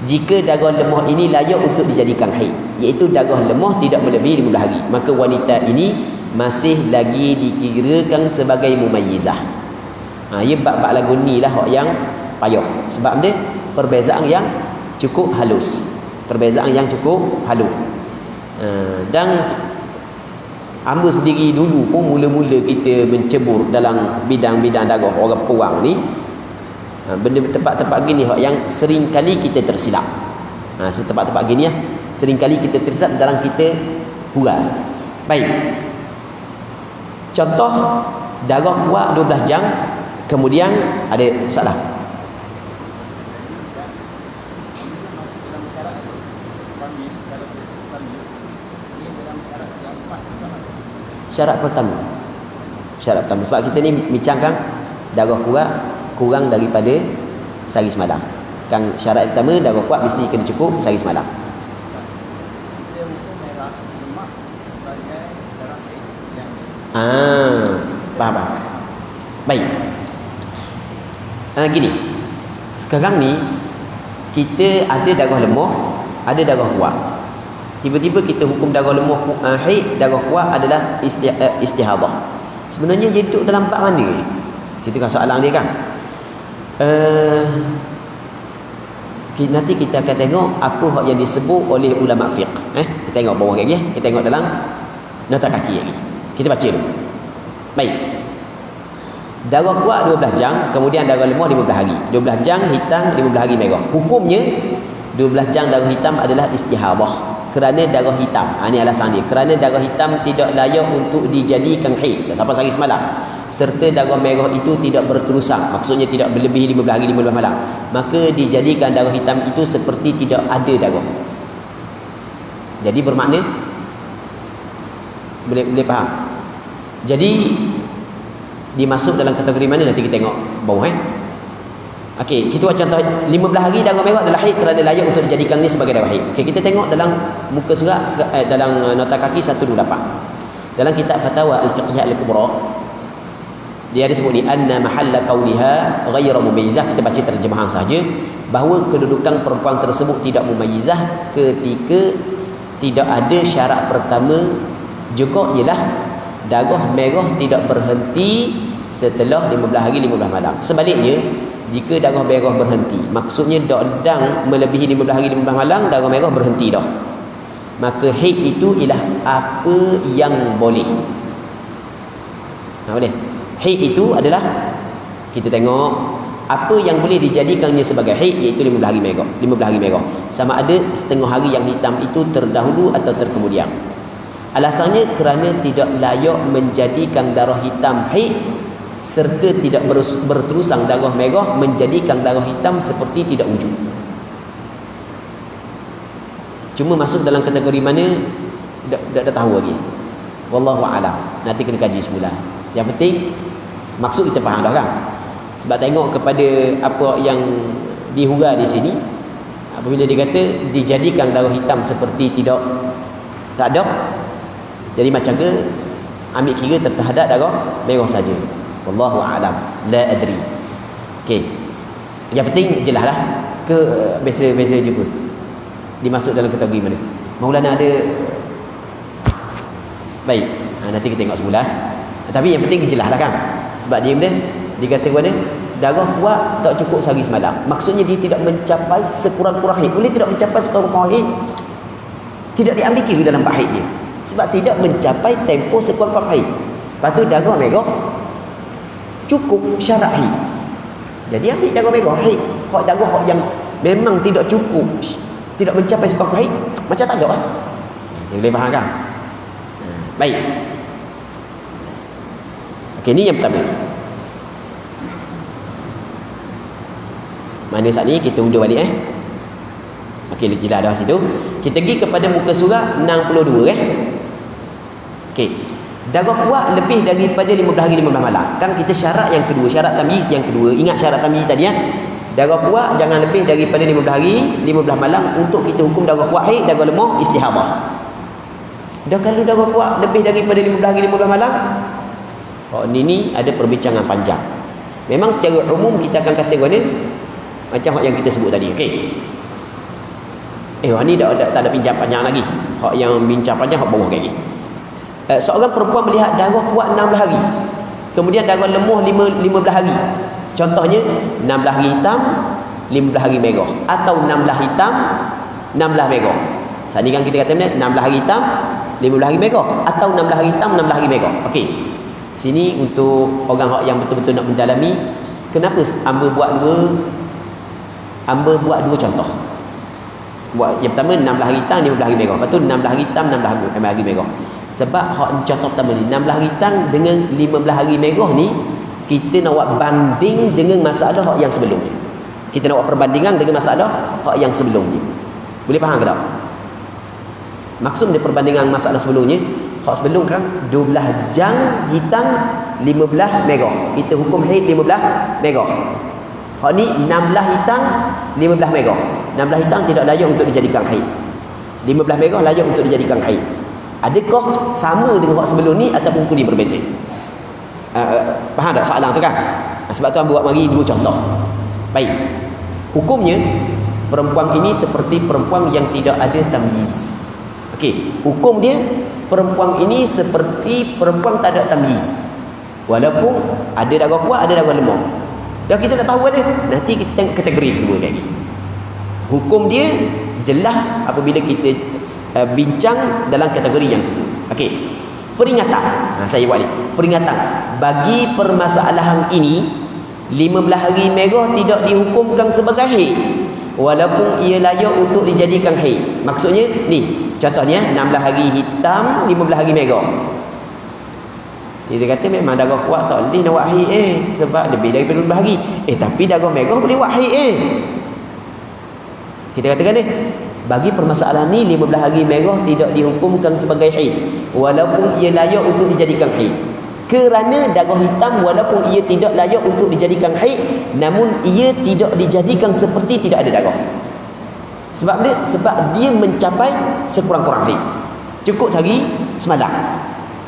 jika darah lemah ini layak untuk dijadikan haid, iaitu darah lemah tidak melebihi 15 hari, maka wanita ini masih lagi dikirakan sebagai mumayyizah. Ia bab-bab lagu ni lah yang payah. Sebab dia perbezaan yang cukup halus. Dan hamba sendiri dulu pun mula-mula kita mencebur dalam bidang-bidang darah orang perang ni, benda tempat-tempat gini yang sering kali kita tersilap. Tempat-tempat gini sering kali kita tersilap dalam kita hurai. Baik. Contoh darah kuat 12 jam, kemudian ada salah. Syarat pertama sebab kita ni bincangkan darah kuat kurang daripada sehari semalam. Kan syarat pertama darah kuat mesti kena cukup sehari semalam. Faham. Baik. Gini. Sekarang ni kita ada darah lemah, ada darah kuat. Tiba-tiba kita hukum darah lemah haid, darah kuat adalah istihadah. Sebenarnya dia duduk dalam bab mana ni? Situ kan soalan dia kan. Nanti kita akan tengok apa yang disebut oleh ulama fiqh. Kita tengok bawah lagi. Kita tengok dalam nota kaki lagi. Kita baca dulu. Baik. Darah kuat 12 jam, kemudian darah lemah 15 hari. 12 jam hitam, 15 hari merah. Hukumnya 12 jam darah hitam adalah istihadah. Kerana darah hitam, ini alasan dia, kerana darah hitam tidak layak untuk dijadikan haid sampai sehari semalam, serta darah merah itu tidak berterusan, maksudnya tidak melebihi 15 hari 15 malam, maka dijadikan darah hitam itu seperti tidak ada darah. Jadi bermakna boleh faham. Jadi dimasuk dalam kategori mana nanti kita tengok bawah. Okey, kita buat contoh 15 hari darah merah adalah haid kerana layak untuk dijadikan ni sebagai darah haid. Okey, kita tengok dalam muka surat dalam nota kaki 128. Dalam kitab Fatwa Al-Fiqhiyah Al-Kubra, Dia ada sebut ni anna mahalla kauniha ghairu mumayyizah. Kita baca terjemahan saja, bahawa kedudukan perempuan tersebut tidak mumayyizah ketika tidak ada syarat pertama juga ialah darah merah tidak berhenti setelah 15 hari 15 malam. Sebaliknya, jika darah merah berhenti, maksudnya dang melebihi 15 hari 15 malam, darah merah berhenti dah, maka haid itu ialah apa yang boleh. Apa dia? Haid itu adalah, kita tengok apa yang boleh dijadikannya sebagai haid, iaitu 15 hari merah. 15 hari merah. Sama ada setengah hari yang hitam itu terdahulu atau terkemudian. Alasannya kerana tidak layak menjadikan darah hitam haid serta tidak berterusan darah merah menjadikan darah hitam seperti tidak wujud. Cuma masuk dalam kategori mana tak tahu lagi. Wallahu a'lam. Nanti kena kaji semula. Yang penting maksud kita faham dah kan. Sebab tengok kepada apa yang dihuraikan di sini, apabila dia kata dijadikan darah hitam seperti tak ada, jadi macam ke ambil kira terhadap darah merah saja. Wallahu a'lam. La adri. Okey. Yang penting jelaslah ke beza-beza je pun. Dimasuk dalam kategori mana? Maulana ada. Baik. Nanti kita tengok semula. Tapi yang penting jelaslah kan. Sebab dia kata mana? Darah kuat tak cukup sehari semalam. Maksudnya dia tidak mencapai sekurang-kurang haid. Boleh tidak mencapai sekurang-kurang haid? Tidak diambil kira dalam bab haid dia. Sebab tidak mencapai tempoh sekurang-kurang haid. Lepas tu darah merah cukup syarat haid. Jadi ambil darah merah haid. Hak darah yang memang tidak cukup, tidak mencapai sekurang-kurang haid, macam tak ada kan? Boleh faham kan? Baik. Okey, ni yang pertama. Mana saat ni kita undur balik Okey, jelas dah situ. Kita pergi kepada muka surat 62 Okey. Darah kuat lebih daripada 15 hari 15 malam. Kan kita syarat yang kedua, syarat tamyiz yang kedua. Ingat syarat tamyiz tadi Darah kuat jangan lebih daripada 15 hari 15 malam untuk kita hukum darah kuat haid, darah lemah istihadah. Dah kalau darah kuat lebih daripada 15 hari 15 malam, ni ada perbincangan panjang. Memang secara umum kita akan kata ni macam yang kita sebut tadi. Okey. Ni tak ada bincang panjang lagi. Hak yang bincang panjang hak bawah lagi. Seorang perempuan melihat darah kuat 16 hari. Kemudian darah lemah 15 hari. Contohnya 16 hari hitam, 15 hari merah, atau 16 hitam, 16 merah. Saat ni kan kita kata 16 hari hitam, 15 hari merah, atau 16 hari hitam, 16 hari merah. Okey. Sini untuk orang yang betul-betul nak mendalami, kenapa hamba buat dua contoh. Buat yang pertama 16 hari hitam, 15 hari merah. Lepas tu 16 hari hitam, 16 hari merah. Sebab contoh pertama ni 16 hari hitam dengan 15 hari merah ni, kita nak buat banding dengan masalah hak yang sebelumnya. Kita nak buat perbandingan dengan masalah hak yang sebelumnya. Boleh faham ke tak? Maksud dia perbandingan masalah sebelumnya, hak sebelum kan 12 jam hitam, 15 merah. Kita hukum haid 15 merah. Hak ni 16 hitam, 15 merah. 16 hitam tidak layak untuk dijadikan haid. 15 merah layak untuk dijadikan haid. Adakah sama dengan hak sebelum ni ataupun hukum dia berbeza? Faham tak soalan tu kan? Sebab tu buat mari dua contoh. Baik. Hukumnya perempuan ini seperti perempuan yang tidak ada tamyiz. Okey, hukum dia perempuan ini seperti perempuan tak ada tamyiz. Walaupun ada darah kuat, ada darah lemah. Dah kita dah tahu ada. Nanti kita tengok kategori kedua lagi. Hukum dia jelas apabila kita bincang dalam kategori yang kedua. Okey. Peringatan. Saya buat ni. Peringatan. Bagi permasalahan ini, 15 hari merah tidak dihukumkan sebagai haid, walaupun ia layak untuk dijadikan haid. Maksudnya ni, contohnya 16 hari hitam, 15 hari merah. Dia kata memang darah kuat tak boleh nak buat haid sebab lebih daripada 15 hari. Tapi darah merah boleh buat haid Kita katakan bagi permasalahan ni 15 hari merah tidak dihukumkan sebagai haid, walaupun ia layak untuk dijadikan haid. Kerana darah hitam walaupun ia tidak layak untuk dijadikan haid, namun ia tidak dijadikan seperti tidak ada darah. Sebab dia mencapai sekurang-kurang haid. Cukup sehari semalam.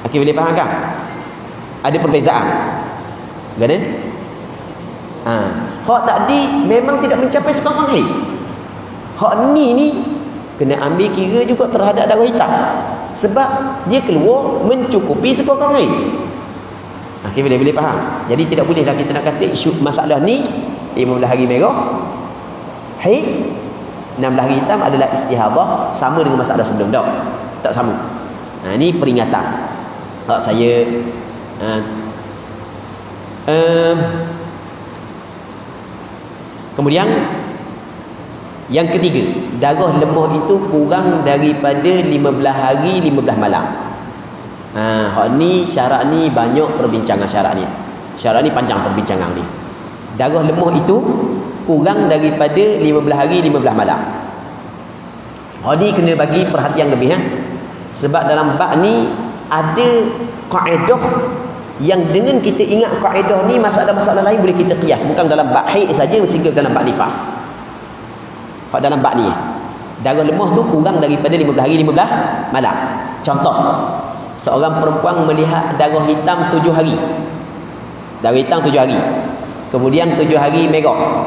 Okey, boleh faham kan? Ada perbezaan. Kan? Hak tadi memang tidak mencapai sekurang haid. Hak ni kena ambil kira juga terhadap darah hitam. Sebab dia keluar mencukupi sekurang haid. Okay, boleh faham. Jadi tidak bolehlah kita nak kata masalah ni 15 hari merah haid, 16 hari hitam adalah istihadah, sama dengan masalah sebelum dah. Tak sama. Ini peringatan. Hak saya kemudian yang ketiga, darah lemah itu kurang daripada 15 hari 15 malam. Hak ni syarat ni banyak perbincangan syarat ni. Syarat ni panjang perbincangan ni. Darah lemah itu kurang daripada 15 hari 15 malam. Hak ni kena bagi perhatian lebih Sebab dalam bab ni ada kaedah yang dengan kita ingat kaedah ni masalah-masalah lain boleh kita qiyas, bukan dalam bab haid saja, sehingga dalam bab nifas. Hak dalam bab ni darah lemah tu kurang daripada 15 hari 15 malam. Contoh, seorang perempuan melihat darah hitam 7 hari. Darah hitam 7 hari. Kemudian 7 hari merah.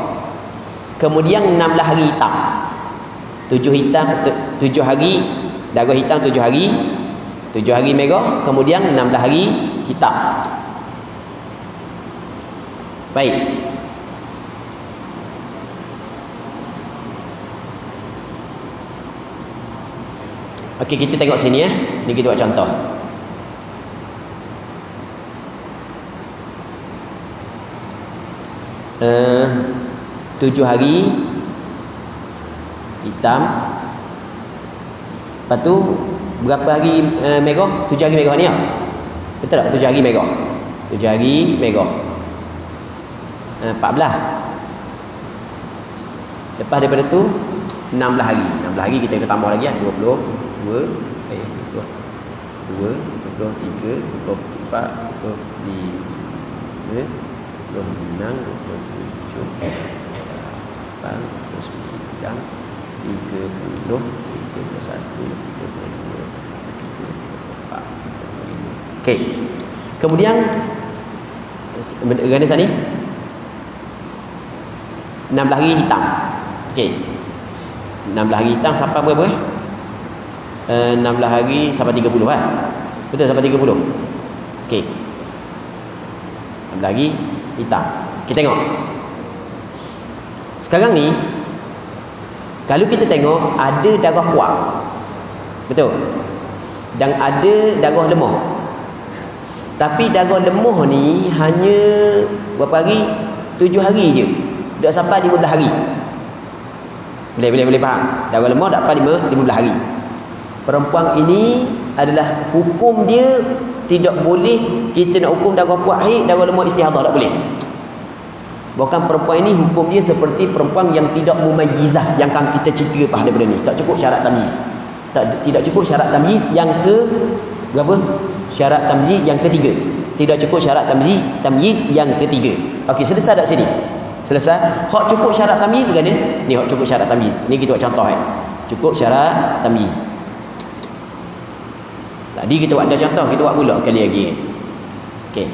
Kemudian 16 hari hitam. 7 hari darah hitam 7 hari, 7 hari merah, kemudian 16 hari hitam. Baik. Okey, kita tengok sini Ni kita buat contoh. Tujuh hari hitam. Lepas tu berapa hari merah? 7 hari merah ni betul tak? 7 hari merah. 7 hari merah. 14. Lepas daripada tu 16 hari. 16 hari kita tambah lagi 22, 23, 24, 25, 26, 27, 8, 29, 30, 31, 32, 33, 34. Okey. Kemudian garis ni 16 hari hitam. Okey. 16 hari hitam sampai berapa 16 hari sampai 30 Betul sampai 30. Okey. 16 hari hitam. Kita tengok. Sekarang ni kalau kita tengok ada darah kuat. Betul. Dan ada darah lemah. Tapi darah lemah ni hanya berapa hari? 7 hari je. Tak sampai 15 hari. Boleh faham? Darah lemah tak sampai 15 hari. Perempuan ini adalah hukum dia tidak boleh kita nak hukum darah kuat haid, darah lemah istihadah, tak boleh. Bahkan perempuan ini hukum dia seperti perempuan yang tidak mumayyizah, yang akan kita cerita pada benda ni. Tak cukup syarat tamyiz. Tidak cukup syarat tamyiz yang ke berapa? Syarat tamyiz yang ketiga. Tidak cukup syarat tamyiz yang ketiga. Okey, selesai tak sini? Selesai. Hak cukup syarat tamyiz kan ni? Ni hak cukup syarat tamyiz. Ni kita buat contoh Cukup syarat tamyiz. Tadi kita buat dah contoh, kita buat pula kali lagi. Okey.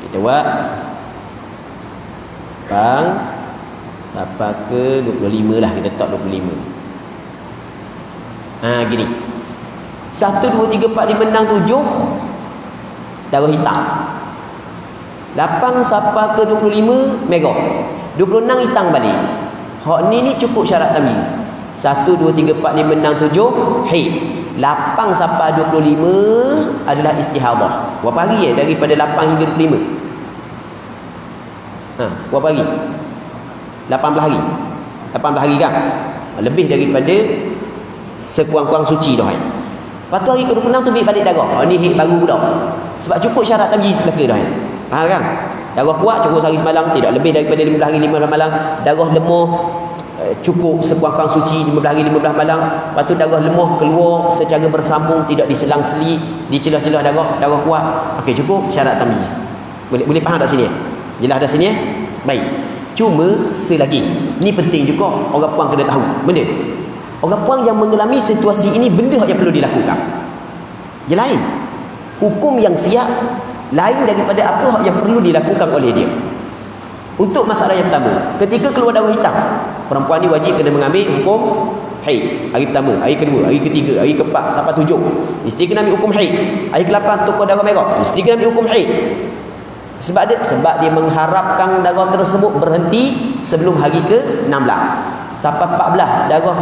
Kita buat bang sampai ke 25 lah, kita tak 25. Gini. 1 2 3 4 5 6 7 darah hitam. 8 sampai ke 25 merah. 26 hitam balik. Hak ni cukup syarat tamyiz. 1 2 3 4 5 6 7 haid. 8 sampai 25 adalah istihadah. Berapa hari daripada 8 hingga 25? Berapa hari? 18 hari. 18 hari kan? Lebih daripada sekurang-kurang suci dah. Lepas tu hari ke-26 tu ambil balik darah. Ni haid baru pula. Sebab cukup syarat tamyiz belaka dah. Faham kan? Darah kuat cukup sehari semalam, tidak lebih daripada 15 hari 15 malam. Darah lemah cukup sekurang-kurang suci 15 hari 15 malam. Lepas tu darah lemah keluar secara bersambung, tidak diselang-seli di celah-celah darah kuat. Okey, cukup syarat tamyiz. Boleh faham tak sini? Jelas dah sini? Baik. Cuma selagi ni penting juga orang puan kena tahu benda. Orang puan yang mengalami situasi ini, benda yang perlu dilakukan. Yang lain, hukum yang siap lain daripada apa yang perlu dilakukan oleh dia. Untuk masalah yang pertama, ketika keluar darah hitam, perempuan ni wajib kena mengambil hukum haid. Hari pertama, hari kedua, hari ketiga, hari keempat sampai 7 mesti kena ambil hukum haid. Hari ke-8 tukar darah merah, mesti kena ambil hukum haid. Sebab dia mengharapkan darah tersebut berhenti sebelum hari ke-16. Sampai 14 darah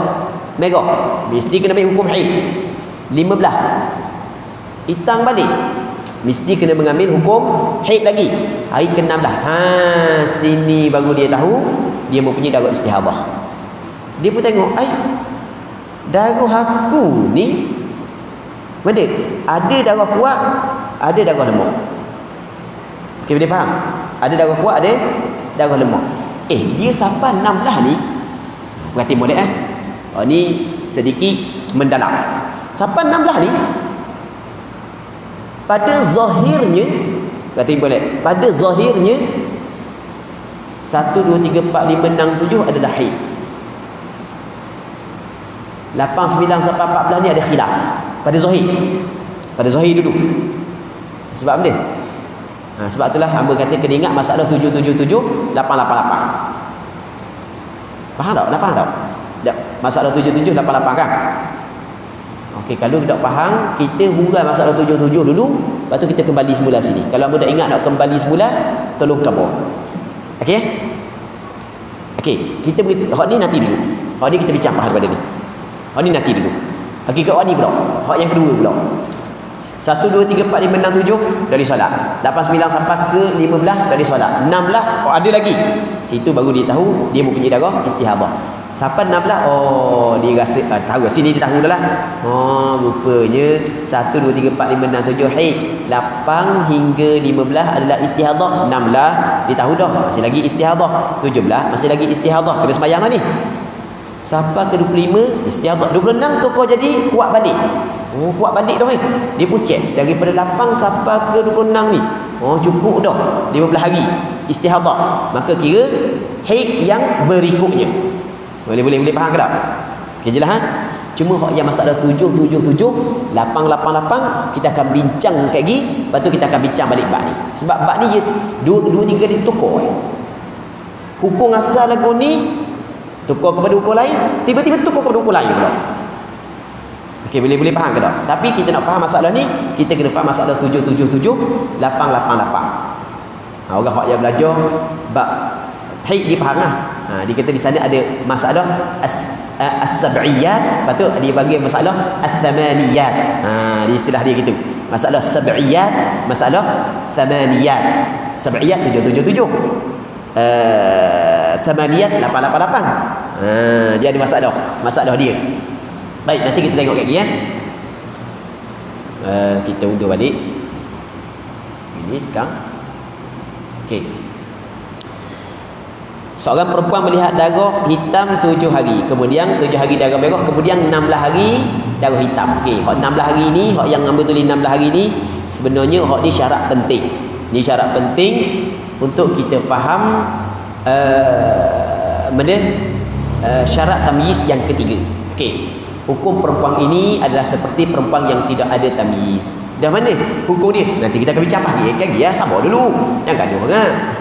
merah, mesti kena ambil hukum haid. 15 hitam balik, mesti kena mengambil hukum haid lagi. Hari ke-16, sini baru dia tahu dia mempunyai darah istihadah. Dia pun tengok, darah aku ni mana? Ada darah kuat, ada darah lemah. Okey, boleh faham? Ada darah kuat, ada darah lemah. Dia sampai 16 ni, berarti molek ni sedikit mendalam. Sampai 16 ni, pada zahirnya, kata boleh, pada zahirnya 1, 2, 3, 4, 5, 6, 7 adalah haid. 8, 9 sampai 14 ni ada khilaf pada zahir. Pada zahir dulu. Sebab apa dia? Sebab itulah hamba kata kena ingat masalah 777 888. Faham tak? Nak faham tak? Masalah 77 88 kan? Okey, kalau tak faham, kita hurai masalah 77 dulu, lepas tu kita kembali semula sini. Kalau hamba tak ingat nak kembali semula, tolong kabur. Okey? Okey, kita beri hak ni nanti dulu. Hak ni kita bincang faham daripada ni. Hak ni nanti dulu. Okey, hak ni pula. Hak yang kedua pula. 1, 2, 3, 4, 5, 6, 7 dari solat. 8, 9 sampai ke 15 dari solat. 16 ada lagi. Situ baru dia tahu dia mempunyai darah istihadah. Sampai 16 dia rasa tahu sini dia tahu dah lah. Rupanya 1, 2, 3, 4, 5, 6, 7 haid. 8 hingga 15 adalah istihadah. 16 dia tahu dah masih lagi istihadah. 17 masih lagi istihadah. Kena sembahyang dah ni. Sampai ke 25 istihadah. 26 tu kau jadi kuat balik. Kuat balik dah. Dia pun cek daripada 8 sampai ke 26 ni. Cukup dah 15 hari istihadah. Maka kira haid yang berikutnya. Boleh faham ke tak? Okey jelas Cuma hak yang masalah 777 888 kita akan bincang lagi. Lepas tu kita akan bincang balik bab ni. Sebab bab ni 2-3 kali tukar. Hukum asal lagu ni tukar kepada hukum lain, tiba-tiba tukar kepada hukum lain pula. Okey, boleh faham ke tak? Tapi kita nak faham masalah ni, kita kena faham masalah 777 888. Orang hak yang belajar bab haid dia faham lah. Dia kata di sana ada masalah as-sab'iyat, lepas tu dia bagi masalah as-thamaniyat. Di istilah dia gitu. Masalah sab'iyat, masalah thamaniyat. Sab'iyat 777. Thamaniyat 888. Dia ada masalah dia. Baik, nanti kita tengok lagi kita undur balik. Ini kan. Okey. Seorang perempuan melihat darah hitam 7 hari, kemudian 7 hari darah merah, kemudian 16 hari darah hitam. Okey, hak 16 hari ni, hak yang hamba tulis 16 hari ni sebenarnya hak ni syarat penting. Ni syarat penting untuk kita faham syarat tamyiz yang ketiga. Okey. Hukum perempuan ini adalah seperti perempuan yang tidak ada tamyiz. Dah mana hukum dia? Nanti kita akan bincang lagi sabar dulu. Jangan gaduh sangat.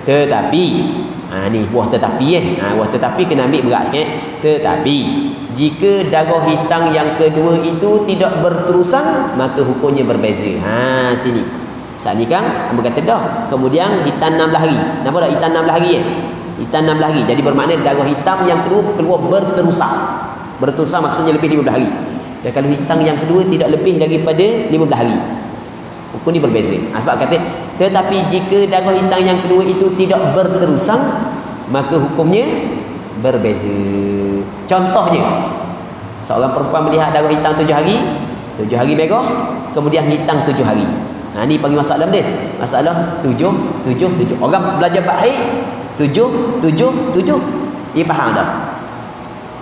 Tetapi ni buah tetapi buah tetapi kena ambil berat sikit. Tetapi jika darah hitam yang kedua itu tidak berterusan, maka hukumnya berbeza. Sini. Saat ni kan hamba kata dah. Kemudian hitam 16 hari. Nampak tak hitam 16 hari Hitam 16 hari. Jadi bermakna darah hitam yang kedua keluar berterusan. Berterusan maksudnya lebih 15 hari. Dan kalau hitam yang kedua tidak lebih daripada 15 hari, hukum ni berbeza. Sebab kata tetapi jika darah hitam yang kedua itu tidak berterusan, maka hukumnya berbeza. Contohnya, seorang perempuan melihat darah hitam 7 hari, 7 hari merah, kemudian hitam 7 hari. Ni panggil masalah dia. Masalah 7. Orang belajar bab haid 7. Dia faham tak?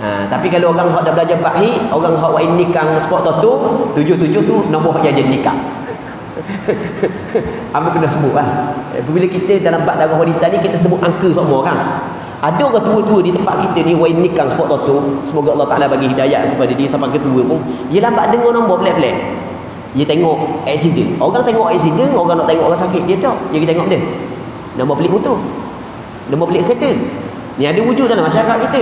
Tapi kalau orang hak dah belajar bab haid, orang hak wain nikah sport tu 7 tu nombor yang jadi nikah. Apa kena sebut bila kita dalam bab darah wanita ni kita sebut angka semua kan. Ada orang tua-tua di tempat kita ni wain nikah sport tu, semoga Allah Taala bagi hidayah kepada dia sampai ketua pun dia lambat dengar nombor pelik-pelik. Dia tengok accident. Orang tengok accident, orang nak tengok orang sakit. Dia tak. Dia tengok dia. Nombor pelik motor. Nombor pelik kereta. Ni ada wujud dalam masyarakat kita.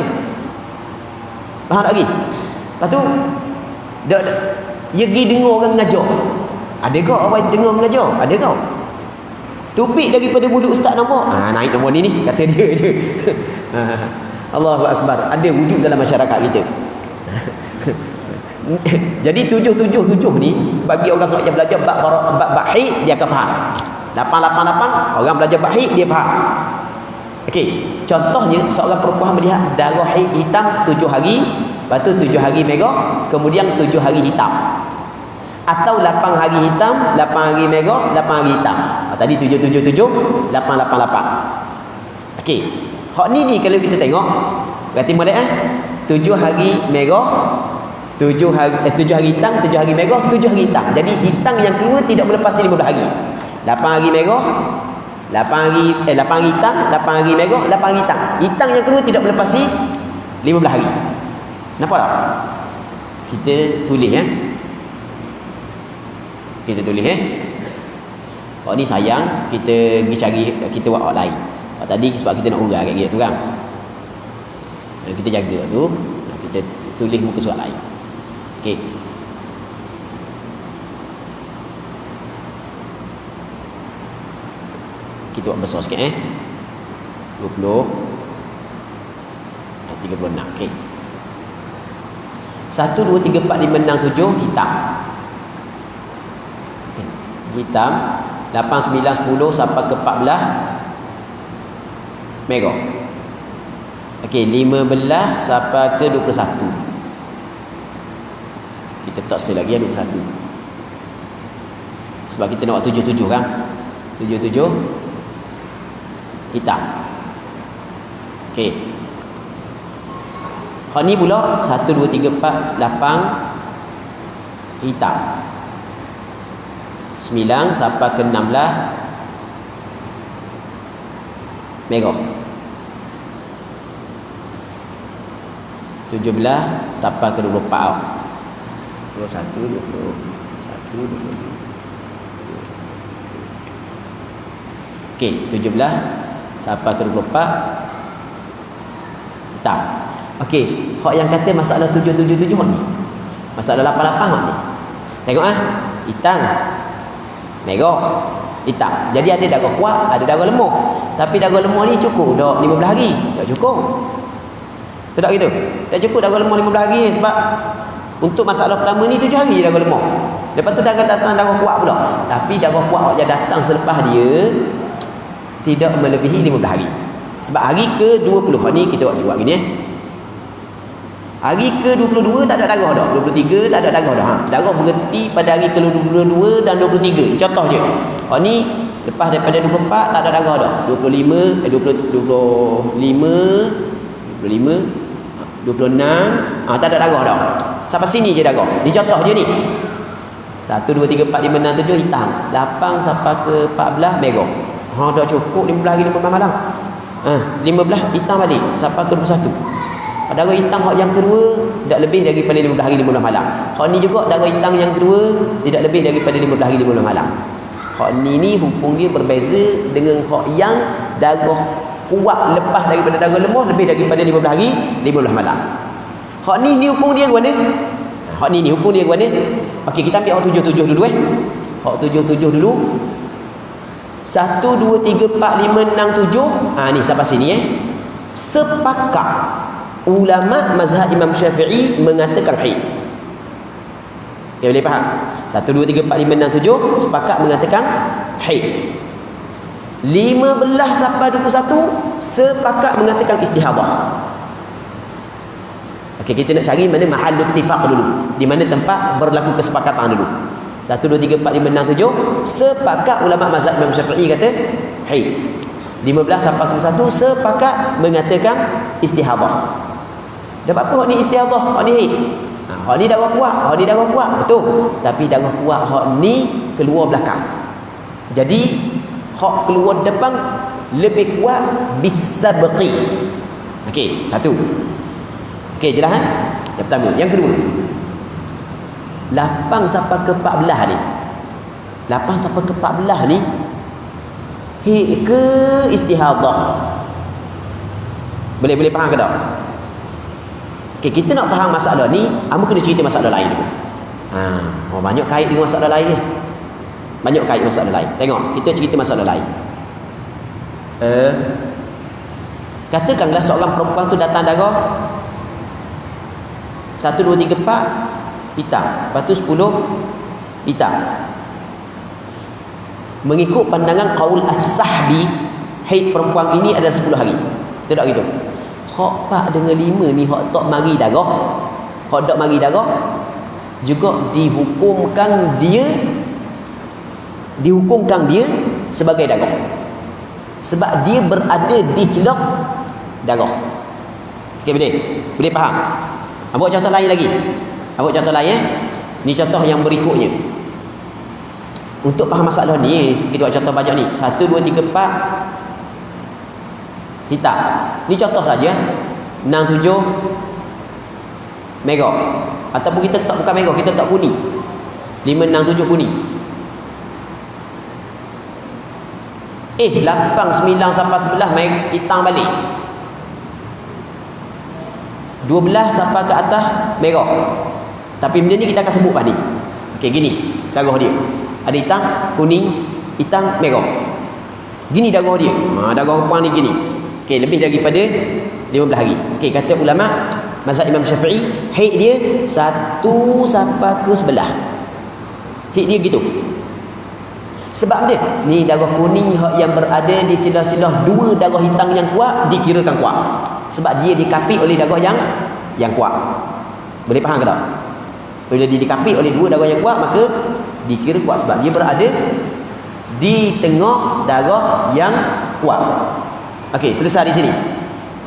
Faham tak lagi? Lepas tu, dia pergi dengar orang mengajar. Ada kau orang dengar mengajar? Ada kau? Tupik daripada mulut ustaz nombor. Naik nombor ni, kata dia je. Allahu Akbar. Ada wujud dalam masyarakat kita. Jadi 777 ni bagi orang yang belajar bab bahik dia akan faham. 888 orang belajar bahik dia faham. Okey, contohnya seorang perempuan melihat darah haid hitam 7 hari, lepas tu 7 hari merah, kemudian 7 hari hitam. Atau 8 hari hitam, 8 hari merah, 8 hari hitam. Tadi 777, 888. Okey. Hak ni kalau kita tengok, berarti molek 7 hari merah, 7 hari hitam, 7 hari merah, 7 hari hitam. Jadi hitam yang keluar tidak melepasi 15 hari. 8 hari merah, 8 hari hitam, 8 hari merah, 8 hari hitam. Hitam yang keluar tidak melepasi 15 hari. Nampak tak? Kita tulis Kita tulis Oh ni sayang, kita pergi cari, kita buat hak lain. Tadi sebab kita nak urang kat tu kan. Kita jaga tu, kita tulis muka surat lain. Okey. Kita buat besar sikit 20 36. Okey. 1 2 3 4 5 6 7 hitam. Okay. Hitam 8 9 10 sampai ke 14 merah. Okey, 15 sampai ke 21. Kita tak sel lagi 21. Sebab kita nak buat 77 kan? 77 hitam. Okey. Hak ni pula 1 2 3 4 8 hitam. 9 sampai ke 16 merah. 17 sampai ke 24. 21 22. Okey, 17 sampai ke 24 hitam. Okey, hak yang kata masalah 777 ni. Masalah 88 ni. Tengok hitam, merah, hitam. Jadi ada darah kuat, ada darah lemah. Tapi darah lemah ni cukup dah 15 hari. Tak cukup. Tak gitu. Tak cukup darah lemah 15 hari sebab untuk masalah pertama ni 7 hari darah lemah. Lepas tu darah datang darah kuat pula. Tapi darah kuat yang datang selepas dia tidak melebihi 15 hari. Sebab hari ke-20 ni kita buat gini Hari ke-22 tak ada darah dah. 23 tak ada darah dah. Darah berhenti pada hari ke-22 dan 23. Contoh je. Ni lepas daripada 24 tak ada darah dah. 25 26 tak ada darah dah. Sampai sini je darah. Ni contoh je ni. 1 2 3 4 5 6 7 hitam. 8 sampai ke 14 merah. Dah cukup 15 hari 15 malam. 15 hitam balik sampai ke 21. Darah hitam hak yang kedua tidak lebih daripada 15 hari 15 malam. Hak ni juga darah hitam yang kedua tidak lebih daripada 15 hari 15 malam. Hak ni hukum dia berbeza dengan hak yang darah kuat lepas daripada darah lemah lebih daripada 15 hari 15 malam. Hak ni hukum dia ke mana? Hak ni hukum dia ke mana? Okey, kita ambil hak 77 dulu Hak 77 dulu. 1 2 3 4 5 6 7. Ni sampai sini Sepakat ulama mazhab Imam Syafi'i mengatakan haid. Ya, boleh faham? 1 2 3 4 5 6 7 sepakat mengatakan haid. 15 sampai 21 sepakat mengatakan istihadah. Okey, kita nak cari mana mahal ittifaq dulu. Di mana tempat berlaku kesepakatan dulu. 1 2 3 4 5 6 7 sepakat ulama mazhab Imam Syafi'i kata haid. 15 sampai 21 sepakat mengatakan istihadah. Dapat apa hak ni istihadah, hak ni haid? Hak ni darah kuat, hak ni darah kuat. Betul. Tapi darah kuat hak ni keluar belakang. Jadi hak keluar depan lebih kuat bisabqi. Okey, satu. Okey, jelas Yang pertama, yang kedua. 8 sampai ke 14 ni. 8 sampai ke 14 ni haid ke istihadah? Boleh faham ke tak? Okey, kita nak faham masalah ni, hangpa kena cerita masalah lain dulu. Banyak kait dengan masalah lain ni. Banyak kait masalah lain. Tengok, kita cerita masalah lain. Katakanlah seorang perempuan tu datang darah 1, 2, 3, 4 hitam, lepas tu 10 hitam. Mengikut pandangan qaul as-sahbi, haid perempuan ini adalah 10 hari. Betul tak gitu? Hak 4 dengan 5 ni hak tak mari darah. Hak tak mari darah juga dihukumkan dia sebagai darah. Sebab dia berada di celah darah. Okey, boleh faham? Buat contoh lain lagi. Buat contoh lain. Ni contoh yang berikutnya. Untuk faham masalah ni, kita buat contoh banyak ni. 1, 2, 3, 4 hitam. Ni contoh saja. 6, 7 merah. Ataupun kita tak bukan merah, kita tak kuning. 5, 6, 7 kuning. 8, 9 sampai 11 hitam balik. 12 sampai ke atas merah. Tapi benda ni kita akan sebut tadi. Okey, gini darah dia. Ada hitam, kuning, hitam, merah. Gini darah dia. Darah perempuan ni gini. Okey, lebih daripada 15 hari. Okey, kata ulama mazhab Imam Syafi'i, haid dia 1 sampai ke 11. Haid dia gitu. Sebab dia ni darah kuning yang berada di celah-celah 2 darah hitam yang kuat dikirakan kuat. Sebab dia dikapit oleh darah yang kuat. Boleh faham ke tak? Bila dia dikapit oleh 2 darah yang kuat, maka dikira kuat sebab dia berada di tengah darah yang kuat. Okey, selesai di sini.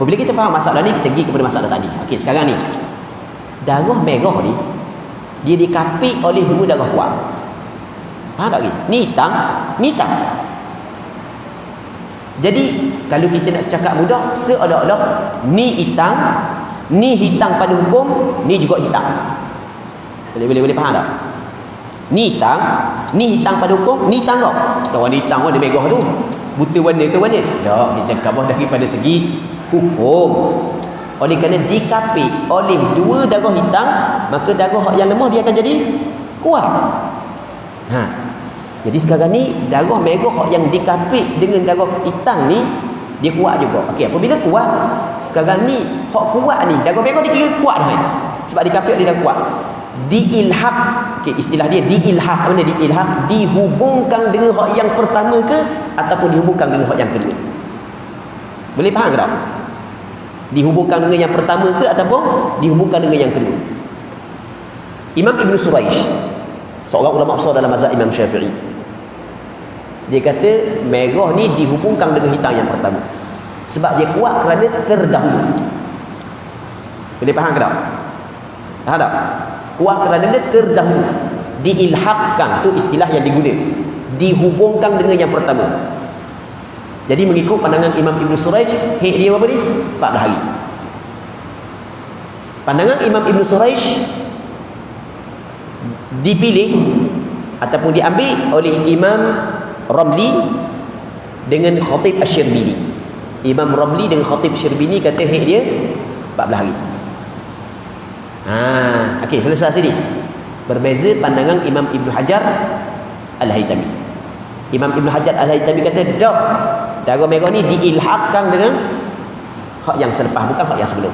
Apabila kita faham masalah ni, kita pergi kepada masalah tadi. Okey, sekarang ni darah merah ni dia dikapit oleh 2 darah kuat. Faham tak lagi? Ni hitam. Jadi kalau kita nak cakap mudah, seolah-olah ni hitam pada hukum, ni juga hitam. Boleh faham tak? Ni hitam pada hukum, ni hitam kau. Warna hitam warna merah tu buta warna ke warna? Tak, kita khabar daripada segi hukum. Oleh kerana dikapit oleh 2 darah hitam, maka darah yang lemah dia akan jadi kuat. Jadi sekarang ni darah merah yang dikapit dengan darah hitam ni dia kuat juga. Okey, apabila kuat, sekarang ni hak kuat ni darah merah dikira kuat dah. Sebab dikapit oleh darah kuat. Diilhaq. Okey, istilah dia diilhaq. Apa ni diilhaq? Dihubungkan dengan hak yang pertama ke ataupun dihubungkan dengan hak yang kedua? Boleh faham ke tak? Dihubungkan dengan yang pertama ke ataupun dihubungkan dengan yang kedua? Imam Ibn Suraish, seorang ulama besar dalam mazhab Imam Syafi'i, dia kata merah ni dihubungkan dengan hitam yang pertama sebab dia kuat kerana terdahulu. Boleh faham ke tak? Faham tak? Kuat kerana dia terdahulu. Diilhaqkan, tu istilah yang diguna. Dihubungkan dengan yang pertama. Jadi mengikut pandangan Imam Ibn Suraish, haid dia berapa ni? 4 hari. Pandangan Imam Ibn Suraish dipilih ataupun diambil oleh Imam Ramli dengan Khatib Asy-Syirbini. Imam Ramli dengan Khatib Asy-Syirbini kata haid dia 14 hari. Okey, selesai sini. Berbeza pandangan Imam Ibn Hajar Al-Haytami. Imam Ibn Hajar Al-Haytami kata dak, darah merah ni diilhaqkan dengan hak yang selepas, bukan hak yang sebelum.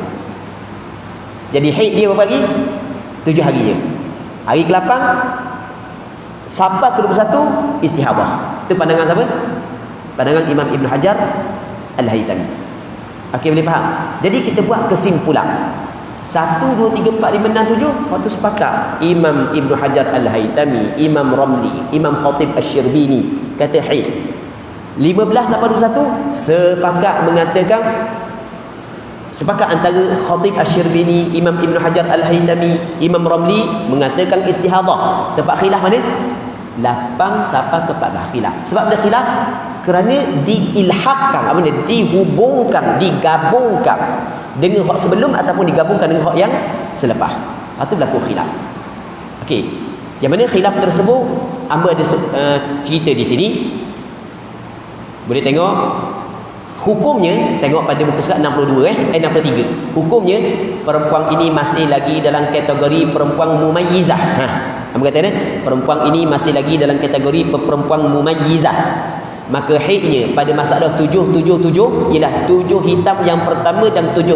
Jadi haid dia berapa hari? 7 hari je. Hari ke-8 sampai ke 21 istihadah. Itu pandangan siapa? Pandangan Imam Ibn Hajar Al-Haytami. Okey, boleh faham? Jadi kita buat kesimpulan. 1, 2, 3, 4, 5, 6, 7 waktu sepakat Imam Ibn Hajar Al-Haytami, Imam Ramli, Imam Khatib Asy-Syirbini kata haid 15 sampai 21 sepakat mengatakan, sepakat antara Khatib Asy-Syirbini, Imam Ibn Hajar Al-Haytami, Imam Ramli mengatakan istihadah. Tempat khilaf mana? 8 sampai ke 14 khilaf. Sebab dia khilaf kerana diilhaqkan, apa ni? Dihubungkan, digabungkan dengan hak sebelum ataupun digabungkan dengan hak yang selepas. Itu berlaku khilaf. Okey. Yang mana khilaf tersebut hamba ada cerita di sini. Boleh tengok hukumnya, tengok pada muka surat 62 63. Hukumnya perempuan ini masih lagi dalam kategori perempuan mumayyizah. Apa kata ni? Perempuan ini masih lagi dalam kategori perempuan mumayyizah. Maka haidnya pada masalah 777 ialah 7 hitam yang pertama dan 7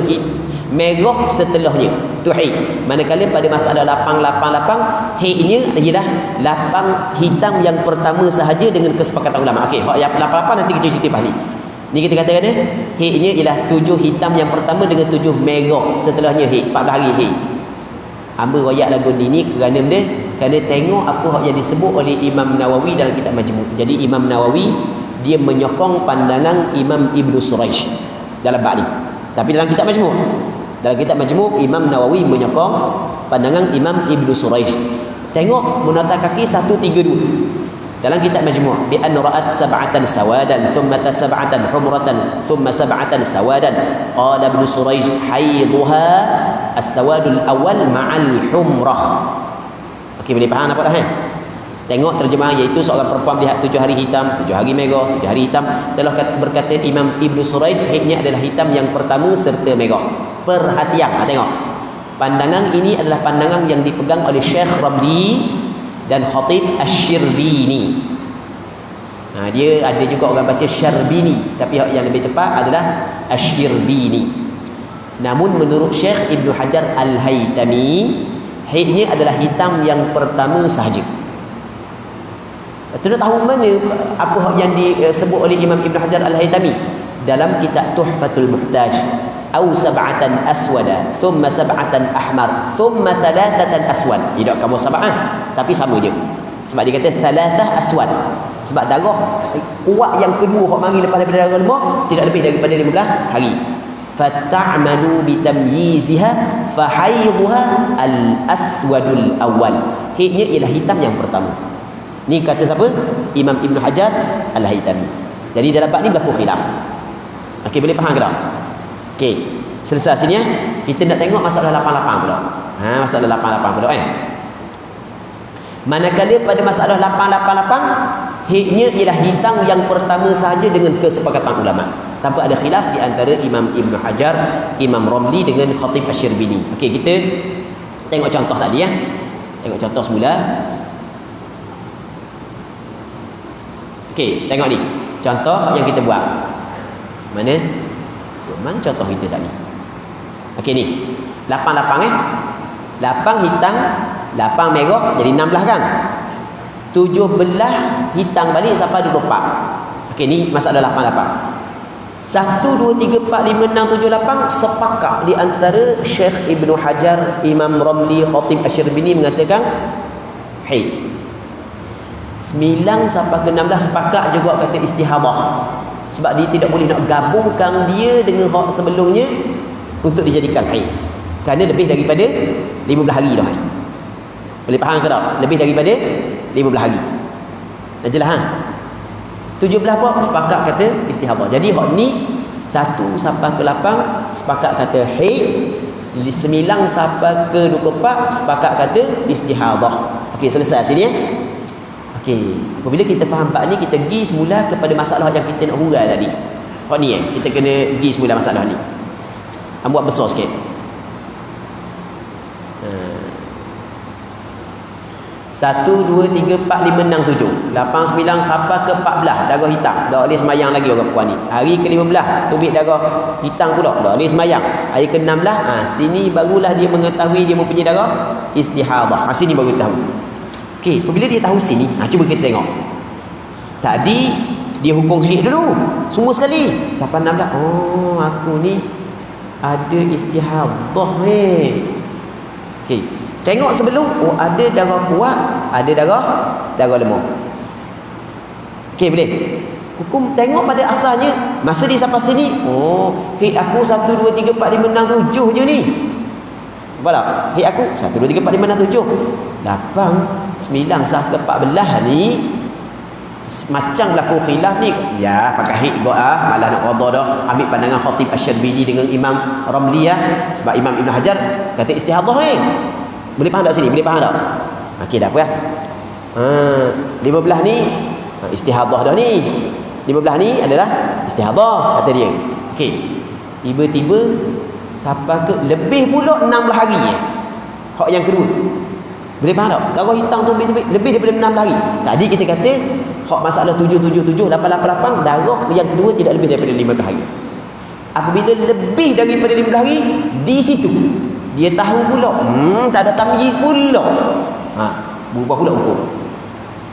merah setelahnya. Tu haid. Manakala pada masalah 888 haidnya ialah 8 hitam yang pertama sahaja dengan kesepakatan ulama. Okey, hak yang 88 nanti kita cerita pasal ni. Ni kita katakan haidnya ialah 7 hitam yang pertama dengan 7 merah setelahnya haid, 14 hari haid. Hamba royak lagu ni kerana dia kerana tengok apa yang disebut oleh Imam Nawawi dalam kitab Majmu'. Jadi Imam Nawawi dia menyokong pandangan Imam Ibnu Suraish dalam bab ni. Tapi dalam kitab Majmu', dalam kitab Majmu' Imam Nawawi menyokong pandangan Imam Ibnu Suraish. Tengok menata kaki 132. Dalam kitab Majmu' bi an ra'at sab'atan sawadan thumma sab'atan humratan thumma sab'atan sawadan qala Ibnu Suraish haidha as-sawadul awal ma'al humrah. Okey, boleh faham apa dah Tengok terjemahan, iaitu seorang perempuan melihat 7 hari hitam, 7 hari merah, 7 hari hitam. Telah berkata Imam Ibnu Suraish haidnya adalah hitam yang pertama serta merah. Perhatian, tengok. Pandangan ini adalah pandangan yang dipegang oleh Syekh Ramli dan Khatib Asy-Syirbini. Dia ada juga orang baca Syarbini, tapi yang lebih tepat adalah Asy-Syirbini. Namun menurut Syekh Ibnu Hajar Al-Haytami, haidnya adalah hitam yang pertama sahaja. Tidak tahu mana apa yang disebut oleh Imam Ibnu Hajar Al-Haytami dalam kitab Tuhfatul Muhtaj. Au sab'atan aswada thumma sab'atan ahmar thumma thalathatan aswad. Tidak kamu sab'ah, tapi sama je. Sebab dia kata thalathah aswad. Sebab darah kuat yang kedua hok mari lepas daripada darah lemah tidak lebih daripada 15 hari. Fata'malu bitamyiziha fahaidha al-aswadul awal. Haidnya ialah hitam yang pertama. Ni kata siapa? Imam Ibnu Hajar Al-Haytami. Jadi dalam bab ni berlaku khilaf. Okey, boleh faham ke tak? Okey, selesai sini kita nak tengok masalah 88 pula. Masalah 88 pula Manakala pada masalah 888 haidnya ialah hitam yang pertama sahaja dengan kesepakatan ulama. Tanpa ada khilaf di antara Imam Ibnu Hajar, Imam Ramli dengan Khatib Asy-Syirbini. Okey, kita tengok contoh tadi Tengok contoh semula. Okey, tengok ni. Contoh yang kita buat. Mana contoh kita saat ni? Okey ni. 88 8 hitam, 8 merah jadi 16 kan? 17 hitam balik sampai 24. Okey ni masalah 88. 1 2 3 4 5 6 7 8 sepakat di antara Syekh Ibnu Hajar, Imam Ramli, Khatib Asy-Syirbini mengatakan haid. 9 sampai ke 16 sepakat juga kata istihadah. Sebab dia tidak boleh nak gabungkan dia dengan hak sebelumnya untuk dijadikan haid. Kerana lebih daripada 15 hari dah. Boleh faham ke tak? Lebih daripada 15 hari. Dah jelas 17 apa? Sepakat kata istihadah. Jadi hak ni 1 sampai ke 8 sepakat kata haid. 9 sampai ke 24 sepakat kata istihadah. Okey, selesai sini Okey, apabila kita faham bab ni, kita pergi semula kepada masalah yang kita nak hurai tadi. Hak ni kita kena pergi semula masalah ni. Buat besar sikit. 1 2 3 4 5 6 7 8 9 sampai ke 14 darah hitam. Dah boleh semayang lagi orang puan ni. Hari ke-15 tubik darah hitam pula. Dah boleh semayang. Hari ke-16 sini barulah dia mengetahui dia mempunyai darah istihadah. Sini baru tahu. Okey, apabila dia tahu sini, cuba kita tengok. Tadi dia hukum haid dulu, semua sekali. Sampai 16, oh aku ni ada istihadah Okey, tengok sebelum, oh ada darah kuat, ada darah lemah. Okey, boleh. Hukum tengok pada asalnya, masa dia sampai sini, oh haid aku 1 2 3 4 5 6 7 je ni. Nampak tak? Haid aku 1 2 3 4 5 6 7 8 9 sampai ke 14 ni macam berlaku khilaf ni. Ya, pakai haid buat malah nak qada dah. Ambil pandangan Khatib Asy-Syirbini dengan Imam Ramli sebab Imam Ibnu Hajar kata istihadah Boleh faham tak sini? Boleh faham tak? Okey, dah apa ya? 15 ni istihadhah dah ni. 15 ni adalah istihadhah kata dia. Okey. Tiba-tiba sampai ke lebih pula 16 hari hak yang kedua. Boleh faham tak? Darah hitam tu lebih daripada 16 hari. Tadi kita kata hak masalah 777 888 darah yang kedua tidak lebih daripada 15 hari. Apabila lebih daripada 15 hari, di situ dia tahu pula tak ada tamyiz pula. Berubah pula hukum.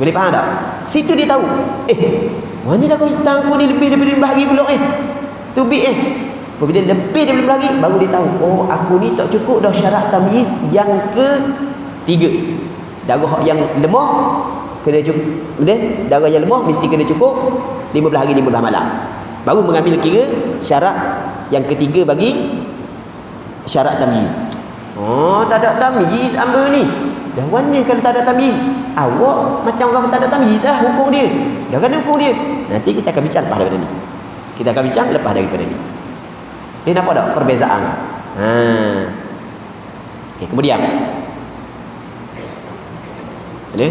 Boleh faham tak? Situ dia tahu. Mana darah hitam aku ni lebih daripada 15 hari pula Tubik Apabila lebih daripada 15 hari baru dia tahu, oh aku ni tak cukup dah syarat tamyiz yang ketiga. Darah yang lemah kena cukup. Betul? Darah yang lemah mesti kena cukup 15 hari 15 malam. Baru mengambil kira syarat yang ketiga bagi syarat tamyiz. Oh, tak ada tamyiz hamba ni. Dah mana kalau tak ada tamyiz? Awak macam orang tak ada tamyiz hukum dia. Dah kan hukum dia. Nanti kita akan bincang lepas daripada ni. Kita akan bincang lepas daripada ni. Dia nampak tak perbezaan? Okay, kemudian ada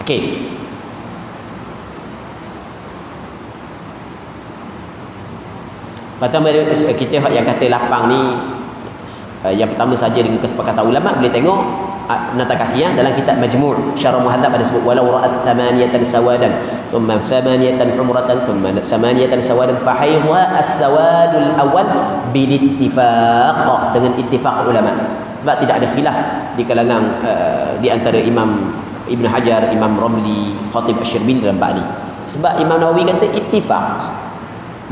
okey. Pertama kita yang kata lapang ni, yang pertama saja dengan kesepakatan ulama boleh tengok nota kaki dalam kitab Majmu' Syarah Muhadzab ada sebut walau ra'at thamaniyatan sawadan thumma thamaniyatan humratan thumma thamaniyatan sawadan fa haydha as-sawadul awwal bil ittifaq, dengan ittifaq ulama. Sebab tidak ada khilaf di kalangan di antara Imam Ibn Hajar, Imam Ramli, Khatib Asy-Syirbini dalam bab ni. Sebab Imam Nawawi kata ittifaq.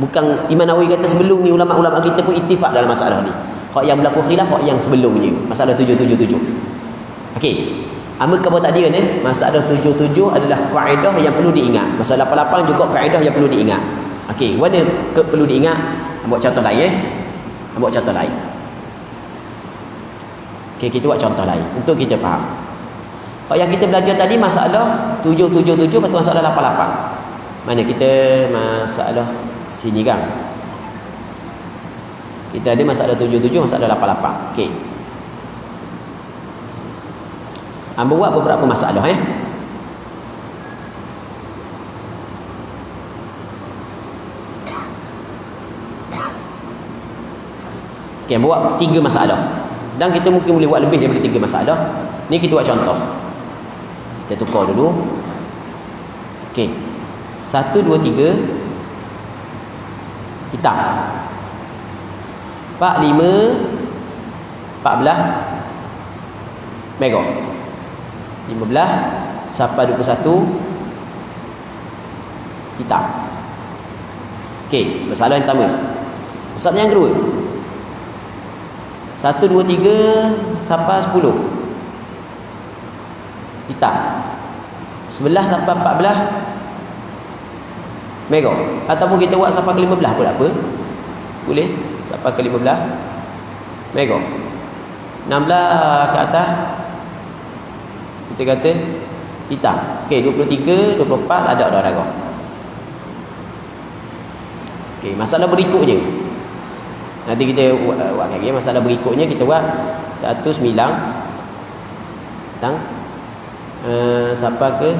Bukan Imam Nawawi kata sebelum ni ulama-ulama kita pun ittifaq dalam masalah ni. Hak yang berlaku khilaf hak yang sebelumnya, masalah 777. Okey. Ama kata tadi kan masalah 77 adalah kaedah yang perlu diingat. Masalah 88 juga kaedah yang perlu diingat. Okey, mana perlu diingat? Ambil contoh lain Ambil contoh lain. Okey, kita buat contoh lain untuk kita faham. Hak yang kita belajar tadi masalah 777 atau masalah 88. Mana kita masalah sini kan? Kita ada masalah 77, masalah 88. Okey. Hamba buat beberapa masalah Okey, hamba buat 3 masalah. Dan kita mungkin boleh buat lebih daripada 3 masalah. Ni kita buat contoh. Kita tukar dulu. Okey. 1 2 3 hitam. 4 5 14 merah. 15 sampai 21 hitam. Okey, masalah yang pertama. Masalah yang kedua. 1 2 3 sampai 10 hitam. 11 sampai 14 merah. Ataupun kita buat sampai ke 15 pun tak apa. Boleh sampai ke 15 merah. 16 ke atas kita kata hitam. Okey, 23 24 ada darah. Okey, masalah berikutnya nanti kita buat lagi. Masalah berikutnya kita buat 19 tang sampai ke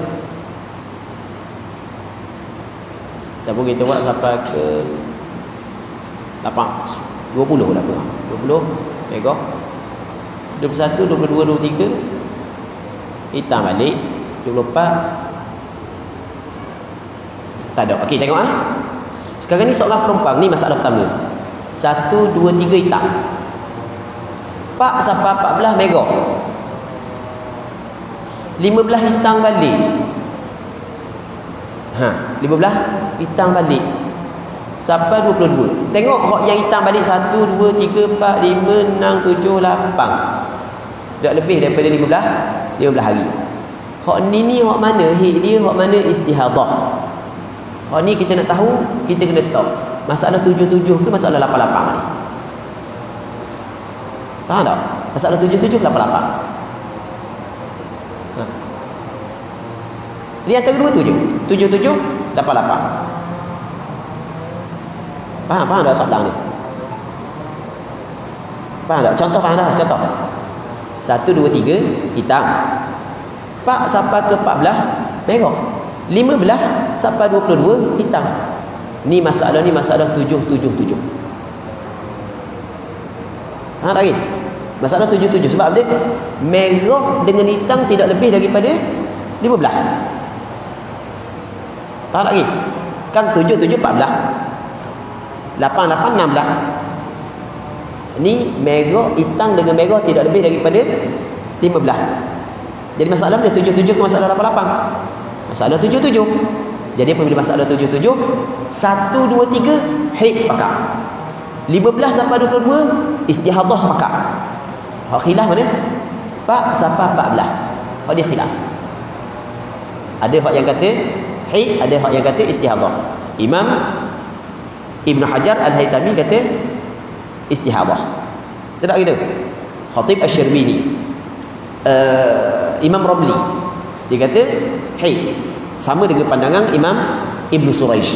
ataupun kita buat sampai ke 8 20 dah apa 20 merah, 21 22 23 hitam balik, 24 tak ada. Okey, tengok sekarang ni seorang perempuan ni masalah pertama. 1 2 3 hitam, 4 sampai 14 merah, 15 hitam balik. 15 hitam balik sampai 22. Tengok hak yang hitam balik 1 2 3 4 5 6 7 8. Tak lebih daripada 15 hari. Hak ni hak mana? Dia hak mana istihadhah. Hak ni kita nak tahu, kita kena tahu masalah 77 ke masalah 88 ni. Faham tak? Masalah 77 ke 88. Dia antara dua tu je. 77 88. Faham tak soalan ni? Faham tak? Contoh faham tak? Contoh. 1, 2, 3 hitam. 4 sampai ke 14 merah. 15 sampai 22 hitam. Ni masalah 777. Faham tak lagi? Masalah 77 sebab dia merah dengan hitam tidak lebih daripada 15. Faham tak lagi? Kan 7, 14 8, 16. Ni merah hitam dengan merah tidak lebih daripada 15. Jadi masalah dia 77 ke masalah 88? Masalah 77. Jadi apabila masalah 77, 1, 2, 3 haid sepakat. 15 sampai 22 istihadah sepakat. Hak khilaf mana? 4 sampai 14. Hak dia khilaf. Ada hak yang kata haid, ada hak yang kata istihadah. Imam Ibn Hajar Al-Haytami kata istihadah. Tidak gitu. Khatib Asy-Syarbini, Imam Ramli, dia kata haid. Sama dengan pandangan Imam Ibn Suraish.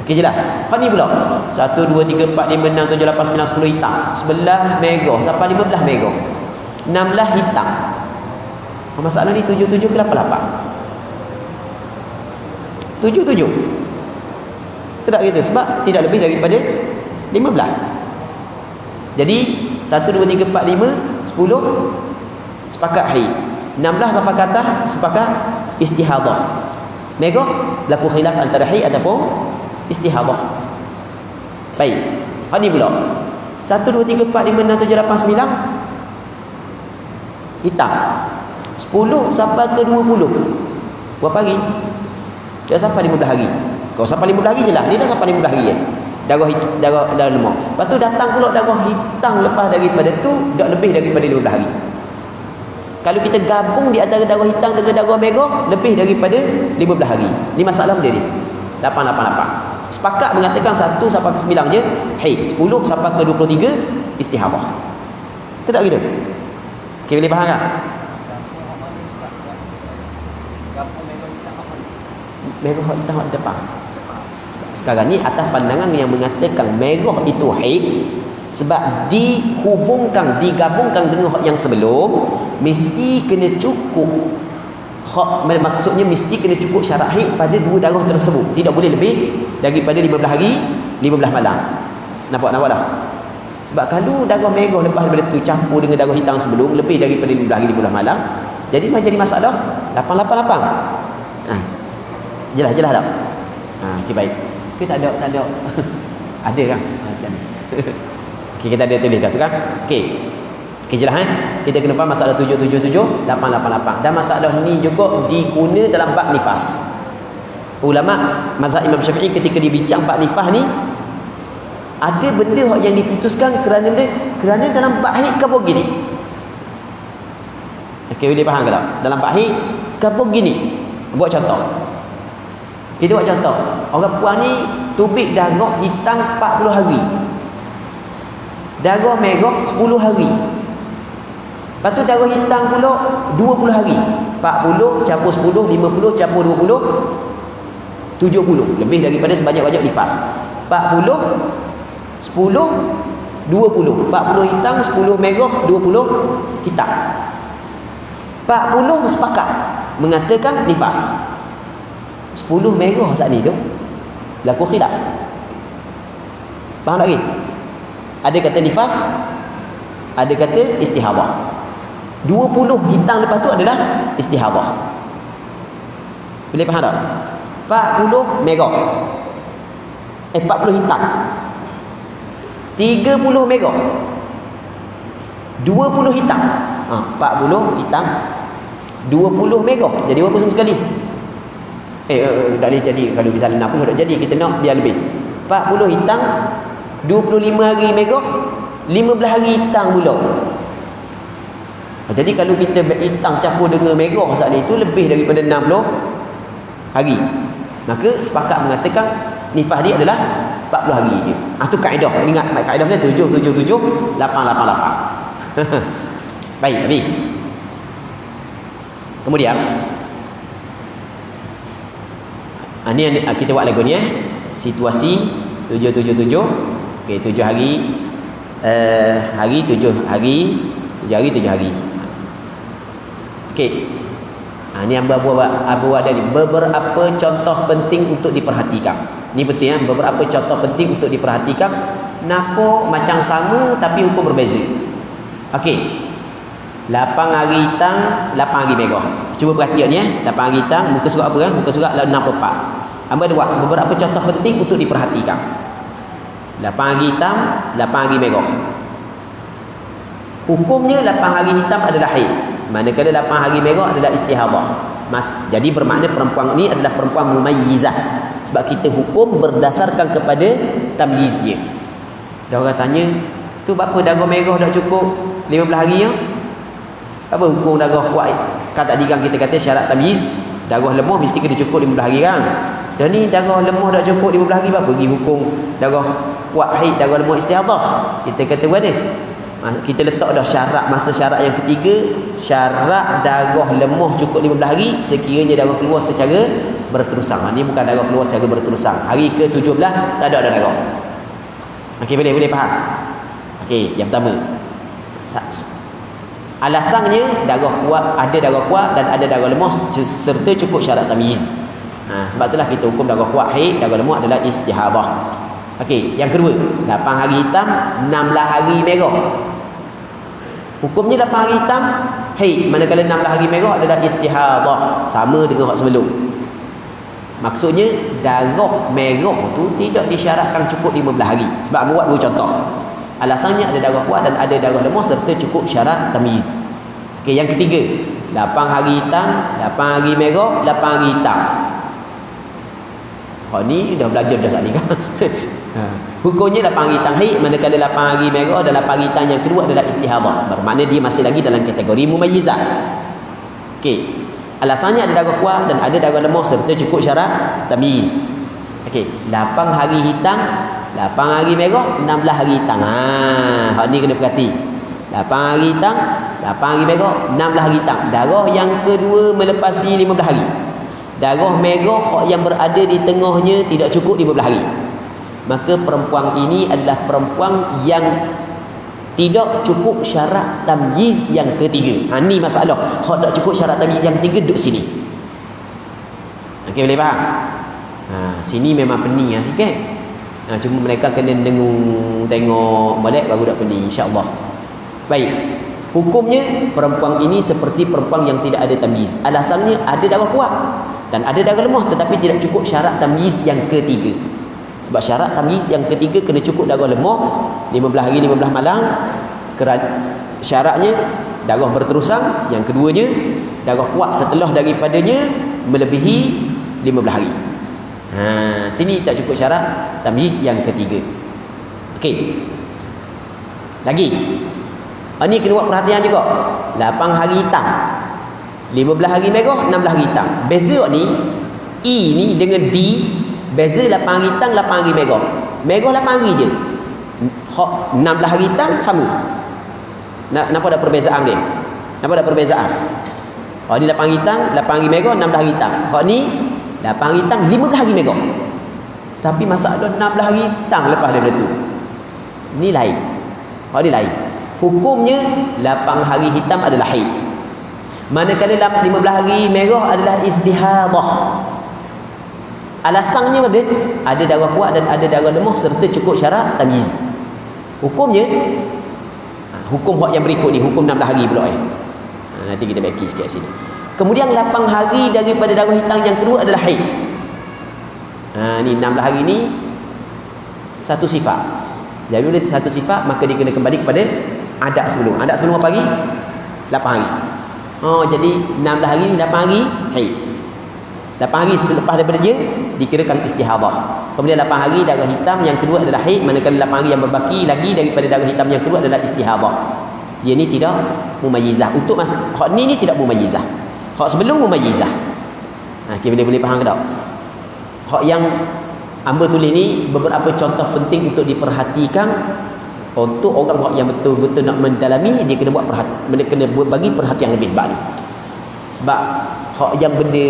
Okey jelas. Hak ni pula 1, 2, 3, 4, 5, 6, 7, 8, 9, 10 hitam. 11 merah sampai 15 merah. 16 hitam. Masalah ni 77 ke 88? 77. Tidak gitu sebab tidak lebih daripada 15. Jadi 1, 2, 3, 4, 5, 10 sepakat haid. 16 sampai ke atas sepakat istihadah. Merah berlaku khilaf antara haid ataupun istihadah. Baik. Hak ni pula 1, 2, 3, 4, 5, 6, 7, 8, 9 hitam. 10 sampai ke 20 berapa hari? Dah sampai 15 hari. Kalau sampai 15 hari je lah. Dia dah sampai 15 hari darah lemah. Lepas tu datang pula darah hitam lepas daripada tu dah lebih daripada 15 hari. Kalau kita gabung di antara darah hitam dengan darah merah lebih daripada 15 hari. Ni masalah dia ni. 888. Sepakat mengatakan 1 sampai ke 9 je haid. 10 sampai ke 23 istihadah. Tidak gitu? Okey, boleh faham tak? Merah hitam di depan. Sekarang ni atas pandangan yang mengatakan merah itu haid sebab digabungkan dengan hak yang sebelum, mesti kena cukup hak, maksudnya mesti kena cukup syarat haid pada dua darah tersebut. Tidak boleh lebih daripada 15 hari 15 malam. Nampak dah? Sebab kalau darah merah lepas daripada tu campur dengan darah hitam sebelum lebih daripada 15 hari 15 malam, jadi masalah 888. Jelas tak? Okey baik. Ke tak ada? Ada kan? Sini. Okey, kita ada tulis kat tu kan? Okey, jelas kita kena faham masalah 777 888. Dan masalah ni juga diguna dalam bab nifas. Ulama mazhab Imam Syafi'i ketika dibincang bab nifas ni, ada benda yang diputuskan kerana dalam bab haid kau begini. Okey, boleh faham ke tak? Dalam bab haid kau begini. Buat contoh. Kita buat contoh. Orang puan ni tubik darah hitam 40 hari. Darah merah 10 hari. Lepas tu darah hitam pula 20 hari. 40 campur 10, 50 campur 20, 70. Lebih daripada sebanyak-banyak nifas. 40, 10, 20. 40 hitam, 10 merah, 20 hitam. 40 sepakat mengatakan nifas. 10 merah saat ni tu berlaku khilaf. Faham tak lagi? Ada kata nifas, ada kata istihadah. 20 hitam lepas tu adalah istihadah. Boleh faham tak? 40 merah, 40 hitam, 30 merah, 20 hitam. 40 hitam, 20 merah. Jadi berapa semua sekali? Tak boleh jadi. Kalau bisa 60 tak jadi. Kita nak dia lebih. 40 hitam, 25 hari merah, 15 hari hitam pula. Jadi kalau kita hitam campur dengan merah saat ni tu lebih daripada 60 hari. Maka sepakat mengatakan nifas dia adalah 40 hari je. Tu kaedah. Ingat kaedah dia 777 888. Baik, habis. Kemudian ni kita buat lagu ni situasi 777. Okey, 7 hari Hari 7 hari, 7 hari 7 hari. Okey. Ni Abang buat tadi beberapa contoh penting untuk diperhatikan. Ni penting kan, beberapa contoh penting untuk diperhatikan. Napa macam sama tapi hukum berbeza. Okey. 8 hari hitam, 8 hari merah. Cuba perhatikan ya. 8 hari hitam, muka surat apa kan? Muka surat 64. Hamba buat beberapa contoh penting untuk diperhatikan. 8 hari hitam, 8 hari merah. Hukumnya 8 hari hitam adalah haid. Manakala 8 hari merah adalah istihadah. Jadi bermakna perempuan ini adalah perempuan mumayyizah. Sebab kita hukum berdasarkan kepada tamyiz dia. Dia orang tanya, tu apa darah merah dah cukup 15 hari ya? Apa hukum darah kuat? Kan tadi kan kita kata syarat tamyiz, darah lemah mesti kena cukup 15 hari kan? Dan ni darah lemah dah cukup 15 hari, apa pergi hukum darah kuat haid, darah lemah istihadah? Kita kata mana? Kita letak dah syarat, masa syarat yang ketiga, syarat darah lemah cukup 15 hari sekiranya darah keluar secara berterusan. Ini bukan darah keluar secara berterusan. Hari ke-17 tak ada darah. Okey, boleh faham? Okey, yang pertama. Alasannya darah kuat, ada darah kuat dan ada darah lemah serta cukup syarat tamyiz. Sebab itulah kita hukum darah kuat haid, darah lemah adalah istihadah. Okey, yang kedua, 8 hari hitam, 16 hari merah. Hukumnya 8 hari hitam haid, manakala 16 hari merah adalah istihadah, sama dengan hak sebelum. Maksudnya darah merah tu tidak disyaratkan cukup 15 hari. Sebab buat dua contoh. Alasannya ada darah kuat dan ada darah lemah serta cukup syarat tamyiz. Okey, yang ketiga, 8 hari hitam, 8 hari merah, 8 hari hitam. Ni dah belajar dah saat ni kan. Hukumnya 8 hari hitam haid, manakala 8 hari merah dan 8 hari hitam yang kedua adalah istihadah. Bermakna dia masih lagi dalam kategori mumayyizah. Okey. Alasannya ada darah kuat dan ada darah lemah serta cukup syarat tamyiz. Okey, 8 hari hitam, 8 hari merah, 16 hari hitam. Hak ni kena perhati. 8 hari hitam, 8 hari merah, 16 hari hitam. Darah yang kedua melepasi 15 hari. Darah merah yang berada di tengahnya tidak cukup 15 hari. Maka perempuan ini adalah perempuan yang tidak cukup syarat tamyiz yang ketiga. Ni masalah. Hak tak cukup syarat tamyiz yang ketiga duduk sini. Okey, boleh faham? Sini memang pening sikit. Cuma mereka kena dengung, tengok balik baru dak pening, insya-Allah. Baik. Hukumnya perempuan ini seperti perempuan yang tidak ada tamyiz. Alasannya ada darah kuat dan ada darah lemah tetapi tidak cukup syarat tamyiz yang ketiga. Sebab syarat tamyiz yang ketiga kena cukup darah lemah 15 hari 15 malam. Syaratnya darah berterusan. Yang keduanya darah kuat setelah daripadanya melebihi 15 hari. Sini tak cukup syarat tamyiz yang ketiga. Okey. Lagi. Ini kena buat perhatian juga. 8 hari hitam, 15 hari merah, 16 hari hitam. Beza ni E ni dengan D, beza 8 hari hitam, 8 hari merah. Merah 8 hari je. 16 hari hitam sama. Nampak ada perbezaan dia? Nampak ada perbezaan? Ni 8 hari hitam, 8 hari merah, 16 hari hitam. Ni 8 hari hitam, 15 hari merah. Tapi masalah 16 hari hitam lepas daripada tu. Ni lain. Ni lain. Hukumnya 8 hari hitam adalah haid. Manakala 15 hari merah adalah istihadah. Alasannya apa dia? Ada darah kuat dan ada darah lemah serta cukup syarat tamyiz. Hukumnya hukum yang berikut ni, hukum 16 hari pula nanti kita bagi sikit kat sini. Kemudian 8 hari daripada darah hitam yang kedua adalah haid. Ni 16 hari ni satu sifat. Jadi bila satu sifat maka dia kena kembali kepada adat sebelum. Adat sebelum apa hari? 8 hari. Jadi 16 hari 8 hari haid. 8 hari selepas daripada dia dikirakan istihadah. Kemudian 8 hari darah hitam yang kedua adalah haid, manakala 8 hari yang berbaki lagi daripada darah hitam yang kedua adalah istihadah. Dia ni tidak mumayyizah. Untuk hak ni tidak mumayyizah. Hak sebelum mumayyizah. Kita boleh faham ke tak? Hak yang hamba tulis ni beberapa contoh penting untuk diperhatikan untuk orang yang betul-betul nak mendalami. Dia kena buat kena bagi perhatian lebih banyak. Sebab hak yang benda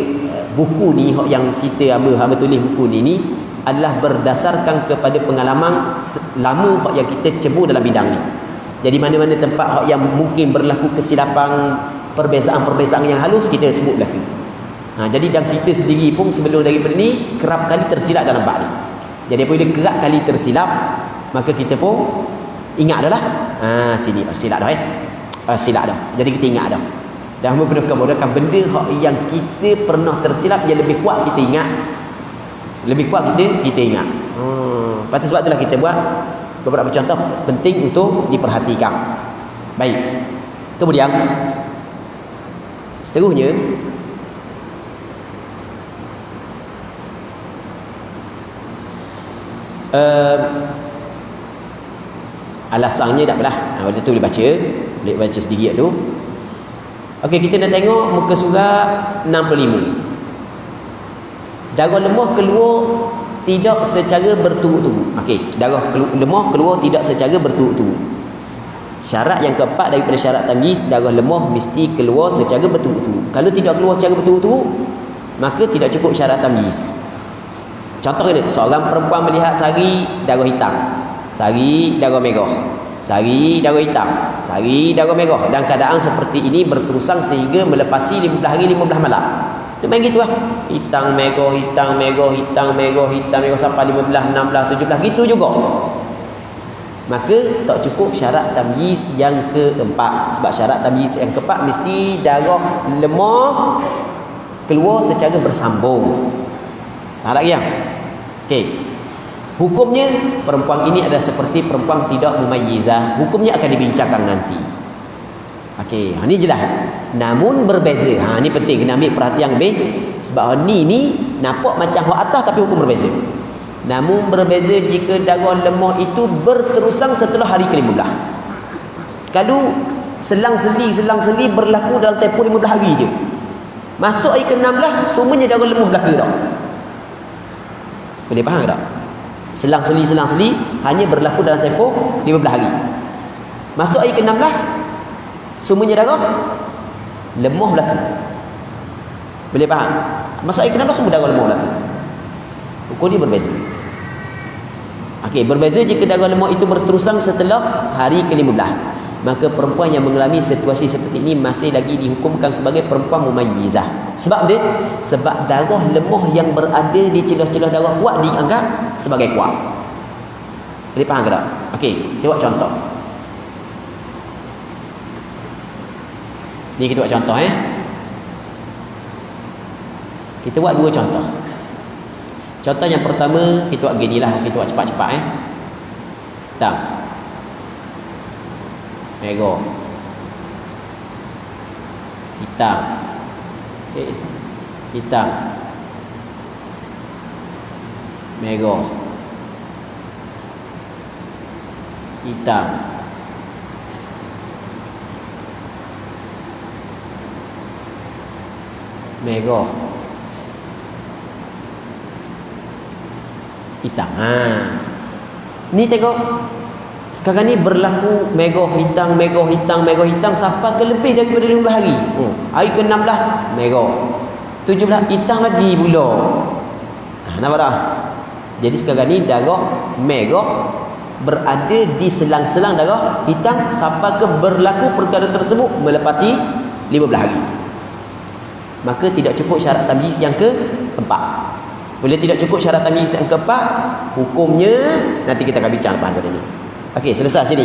buku ni, hak yang kita hamba tulis buku ni adalah berdasarkan kepada pengalaman lama yang kita cebur dalam bidang ni. Jadi mana-mana tempat yang mungkin berlaku kesilapan, perbezaan-perbezaan yang halus, kita sebut berlaku. Jadi dan kita sendiri pun sebelum daripada ni kerap kali tersilap dalam bab ni. Jadi apabila kerap kali tersilap, maka kita pun ingat dah lah. Sini silap dah silap dah. Jadi kita ingat dah. Dan memudahkan benda yang kita pernah tersilap yang lebih kuat kita ingat. Lebih kuat kita ingat. Lepas sebab itulah kita buat beberapa contoh penting untuk diperhatikan. Baik. Kemudian seterusnya alasannya tak apalah. Waktu tu boleh baca sendiri tu. Okey, kita nak tengok muka surat 65. Darah lemah keluar tidak secara berturut-turut. Okey, darah lemah keluar tidak secara berturut-turut. Syarat yang keempat daripada syarat tamyiz, darah lemah mesti keluar secara berturut-turut. Kalau tidak keluar secara berturut-turut, maka tidak cukup syarat tamyiz. Contoh ni, seorang perempuan melihat sari darah hitam, sari darah merah, sari darah hitam, sari darah merah, dan keadaan seperti ini berterusan sehingga melepasi 15 hari 15 malam. Dia main gitu lah. Hitam merah, hitam merah, hitam merah, hitam merah sampai 15, 16, 17 gitu juga. Maka tak cukup syarat tamyiz yang keempat. Sebab syarat tamyiz yang keempat mesti darah lemah keluar secara bersambung. Lagi yang okey. Hukumnya perempuan ini adalah seperti perempuan tidak mumayyizah. Hukumnya akan dibincangkan nanti. Okey, ni jelas. Namun berbeza. Ni penting kena ambil perhatian lebih sebab ni nampak macam hak atas tapi hukum berbeza. Namun berbeza jika darah lemah itu berterusan setelah hari ke-15. Kalau selang-seli berlaku dalam tempoh 15 hari je. Masuk hari ke-16 semuanya darah lemah berlaku dah. Boleh faham tak? Selang-seli hanya berlaku dalam tempoh 15 hari. Masuk hari ke-16 semuanya darah lemah berlaku. Boleh faham? Masuk hari ke-16 semua darah lemah berlaku. Hukum dia berbeza. Okey, berbeza jika darah lemah itu berterusan setelah hari ke-15. Maka perempuan yang mengalami situasi seperti ini masih lagi dihukumkan sebagai perempuan mumayyizah. Sebab dia, sebab darah lemah yang berada di celah-celah darah kuat dianggap sebagai kuat. Boleh faham ke tak? Okey, tengok contoh. Ni kita buat contoh Kita buat dua contoh. Contoh yang pertama kita buat ginilah, kita buat cepat-cepat Hitam merah, hitam, hitam, merah, hitam, merah, hitam. Ni tengok. Sekarang ni berlaku merah hitam sampai ke lebih daripada 15 hari. Hari ke-16 merah. 17 hitam lagi pula. Nampak tak? Jadi sekarang ni darah merah berada di selang-selang darah hitam sampai ke berlaku perkara tersebut melepasi 15 hari. Maka tidak cukup syarat tamyiz yang keempat. Bila tidak cukup syarat tamyiz yang keempat, hukumnya nanti kita akan bincang lepas pada ni. Okey, selesai sini.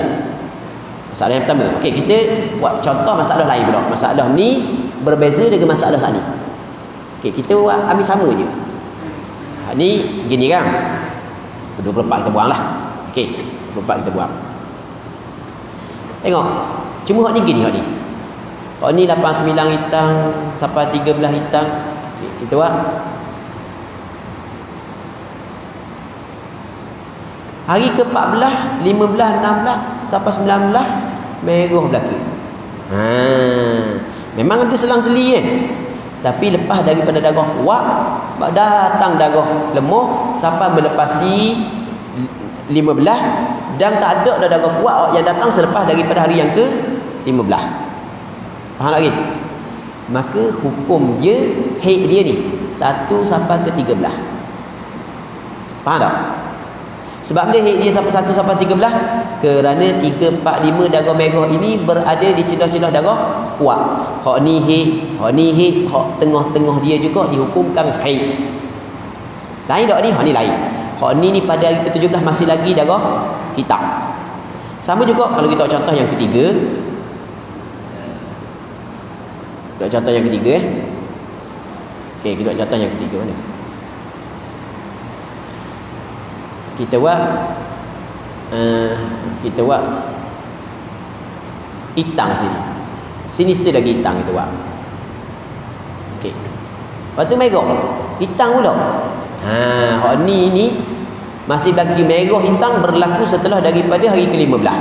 Masalah yang pertama. Okey, kita buat contoh masalah lain pula. Masalah ni berbeza dengan masalah saat ni. Okey, kita ambil sama je. Ni gini kan. 24 kita buang lah. Okey, 24 kita buang. Tengok. Cuma hak ni gini hak ni. Hak ni 89 hitam sampai 13 hitam. Okey, kita buat. Hari ke-14, 15, 16 sampai 19 merah belaka. Memang ada selang-seli Tapi lepas daripada darah kuat, datang darah lemah sampai melepasi 15 dan tak ada darah kuat yang datang selepas daripada hari yang ke-15. Faham lagi? Maka hukum dia haid dia ni 1 sampai ke 13. Faham tak? Sebab dia sampai 1 sampai 13 kerana 3, 4, 5 darah merah ini berada di celah-celah darah kuat. Hak ni haid, hak tengah-tengah dia juga dihukumkan haid. Lain tak ni? Hak ni lain. Hak ni pada hari ke-17 masih lagi darah hitam. Sama juga kalau kita contoh yang ketiga. Kita contoh yang ketiga Okey, kita contoh yang ketiga mana? Kita buat hitam sini. Sini lagi hitam kita buat. Okey. Lepas tu merah. Hitam pula. Hak ni masih lagi merah hitam berlaku setelah daripada hari ke-15.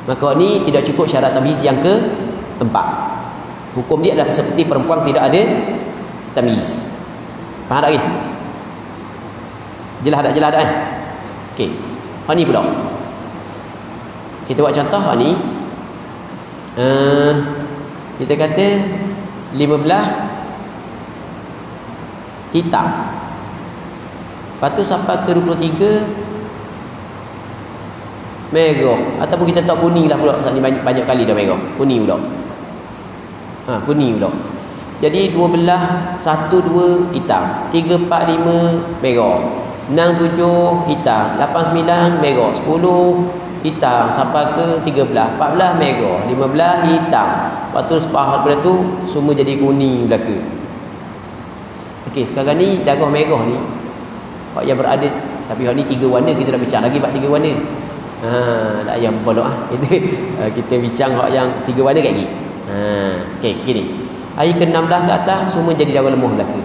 Maka ni tidak cukup syarat tamyiz yang ke-4. Hukum dia adalah seperti perempuan tidak ada tamyiz. Faham tak lagi? Jelas tak kan? Okey. Hak ni pula. Kita buat contoh hak ni. Kita kata 15 hitam. Lepas tu sampai ke 23 merah. Ataupun kita tak kuning lah pula. Banyak kali dah merah. Kuning pula. Kuning pula. Jadi 12, 1, 2 hitam. 3, 4, 5 merah. 6, 7 hitam. 8, 9 merah. 10 hitam sampai ke 13. 14 merah. 15 hitam. Lepas tu separuh daripada tu semua jadi kuning belaka. Okey, sekarang ni darah merah ni hak yang berada, tapi hak ni 3 warna, kita dah bincang lagi bab 3 warna. Tak payah berbolok kita bincang hak yang 3 warna kat ni. Okey, gini. Hari ke-16 ke atas semua jadi darah lemah belaka.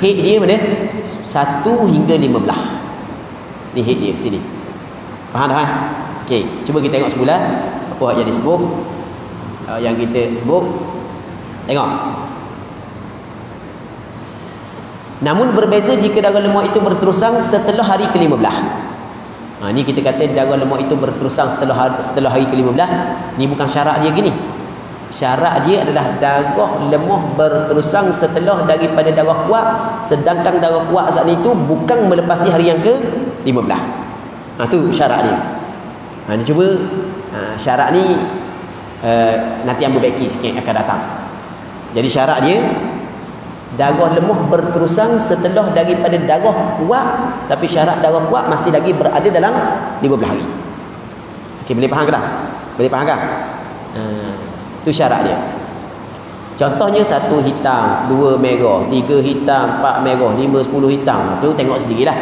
Haid dia mana? 1 hingga 15. Ni haid dia sini. Faham tak? Okey, cuba kita tengok sebulan apa yang disebut. Yang kita sebut. Tengok. Namun berbeza jika darah lemah itu berterusan setelah hari ke-15. Ni kita kata darah lemah itu berterusan setelah hari ke-15. Ni bukan syarat dia gini. Syarat dia adalah darah lemah berterusan setelah daripada darah kuat, sedangkan darah kuat saat itu bukan melepasi hari yang ke-15. Tu syarat dia. Ni cuba syarat ni nanti ambil beki sikit akan datang. Jadi syarat dia darah lemah berterusan setelah daripada darah kuat, tapi syarat darah kuat masih lagi berada dalam 15 hari. Okey, boleh faham ke tak? Boleh faham kan? Itu syarat dia. Contohnya 1 hitam, 2 merah, 3 hitam, 4 merah, 5, 10 hitam. Tu tengok sendirilah.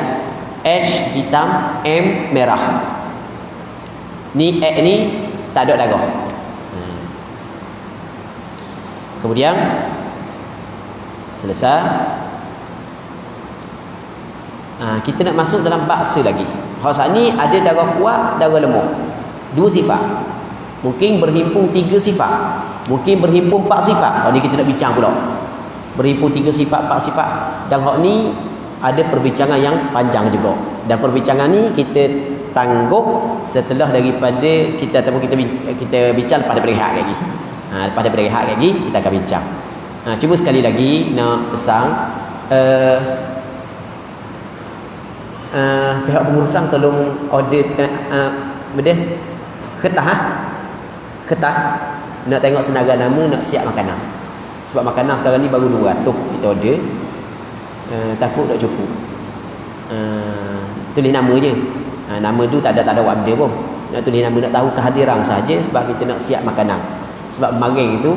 H hitam, M merah. Ni X ni tak ada darah. Kemudian selesai. Kita nak masuk dalam baksa lagi. Saat ni ada darah kuat, darah lemah. 2 sifat. Mungkin berhimpun 3 sifat. Mungkin berhimpun 4 sifat. Ni kita nak bincang pula. Berhimpun 3 sifat, 4 sifat. Dan hak ni ada perbincangan yang panjang juga. Dan perbincangan ni kita tangguh setelah daripada kita ataupun kita bincang pada berehat lagi. Pada berehat lagi kita akan bincang. Cuba sekali lagi nak pesan pihak pengurusan tolong audit ketah nak tengok senarai nama, nak siap makanan. Sebab makanan sekarang ni baru 200 kita order. Takut tak cukup. Tulis nama je. Nama tu tak ada buat benda pun. Nak tulis nama, nak tahu kehadiran saja sebab kita nak siap makanan. Sebab kemarin itu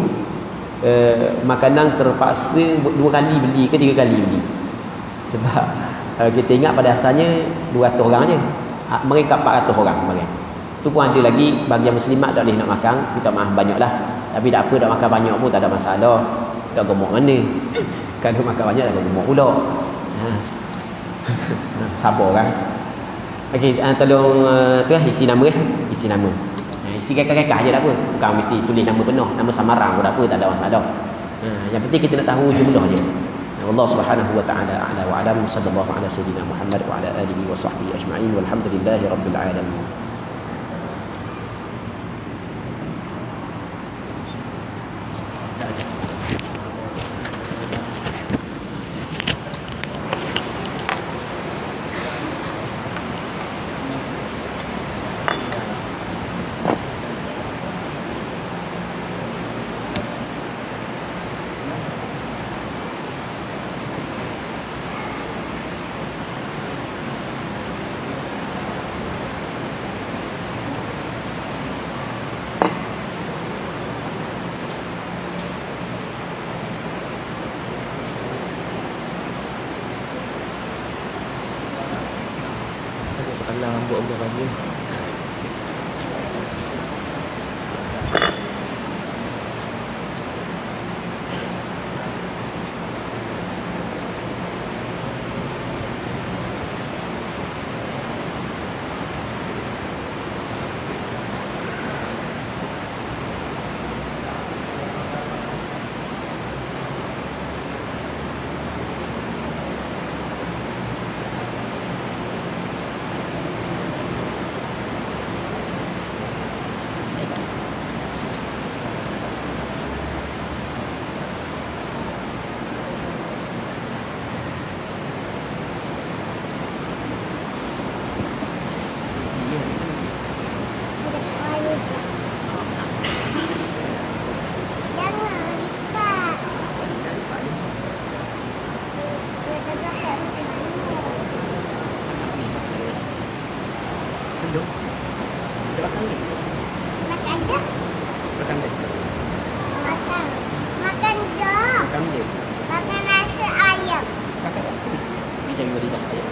makanan terpaksa 2 kali beli ke 3 kali beli. Sebab kita ingat pada asalnya 200 orang je. Mereka 400 orang kemarin. Tu pun ada lagi bagian muslimat tak boleh nak makan. Minta maaf banyaklah. Tapi tak apa, dah makan banyak pun tak ada masalah. Tak gemuk mana. Kalau makan banyak dah gemuk pula. Sabar kan. Okey, tolong tu isi nama isi nama. Isi kakak-kakak je tak apa. Bukan mesti tulis nama penuh, nama samaran pun tak apa, tak ada masalah. Yang penting kita nak tahu jumlah je. Allah Subhanahu wa taala a'la wa a'lam. Sallallahu ala sayyidina Muhammad wa ala alihi wa sahbihi ajma'in. Walhamdulillahi rabbil alamin. Alah rambut Allah bagi. Duduk. Kita makan ni. Makan dah. Makan dia. Makan. Makan dah. Makan dia. Makan nasi ayam. Makan. Ni jangan beri dah.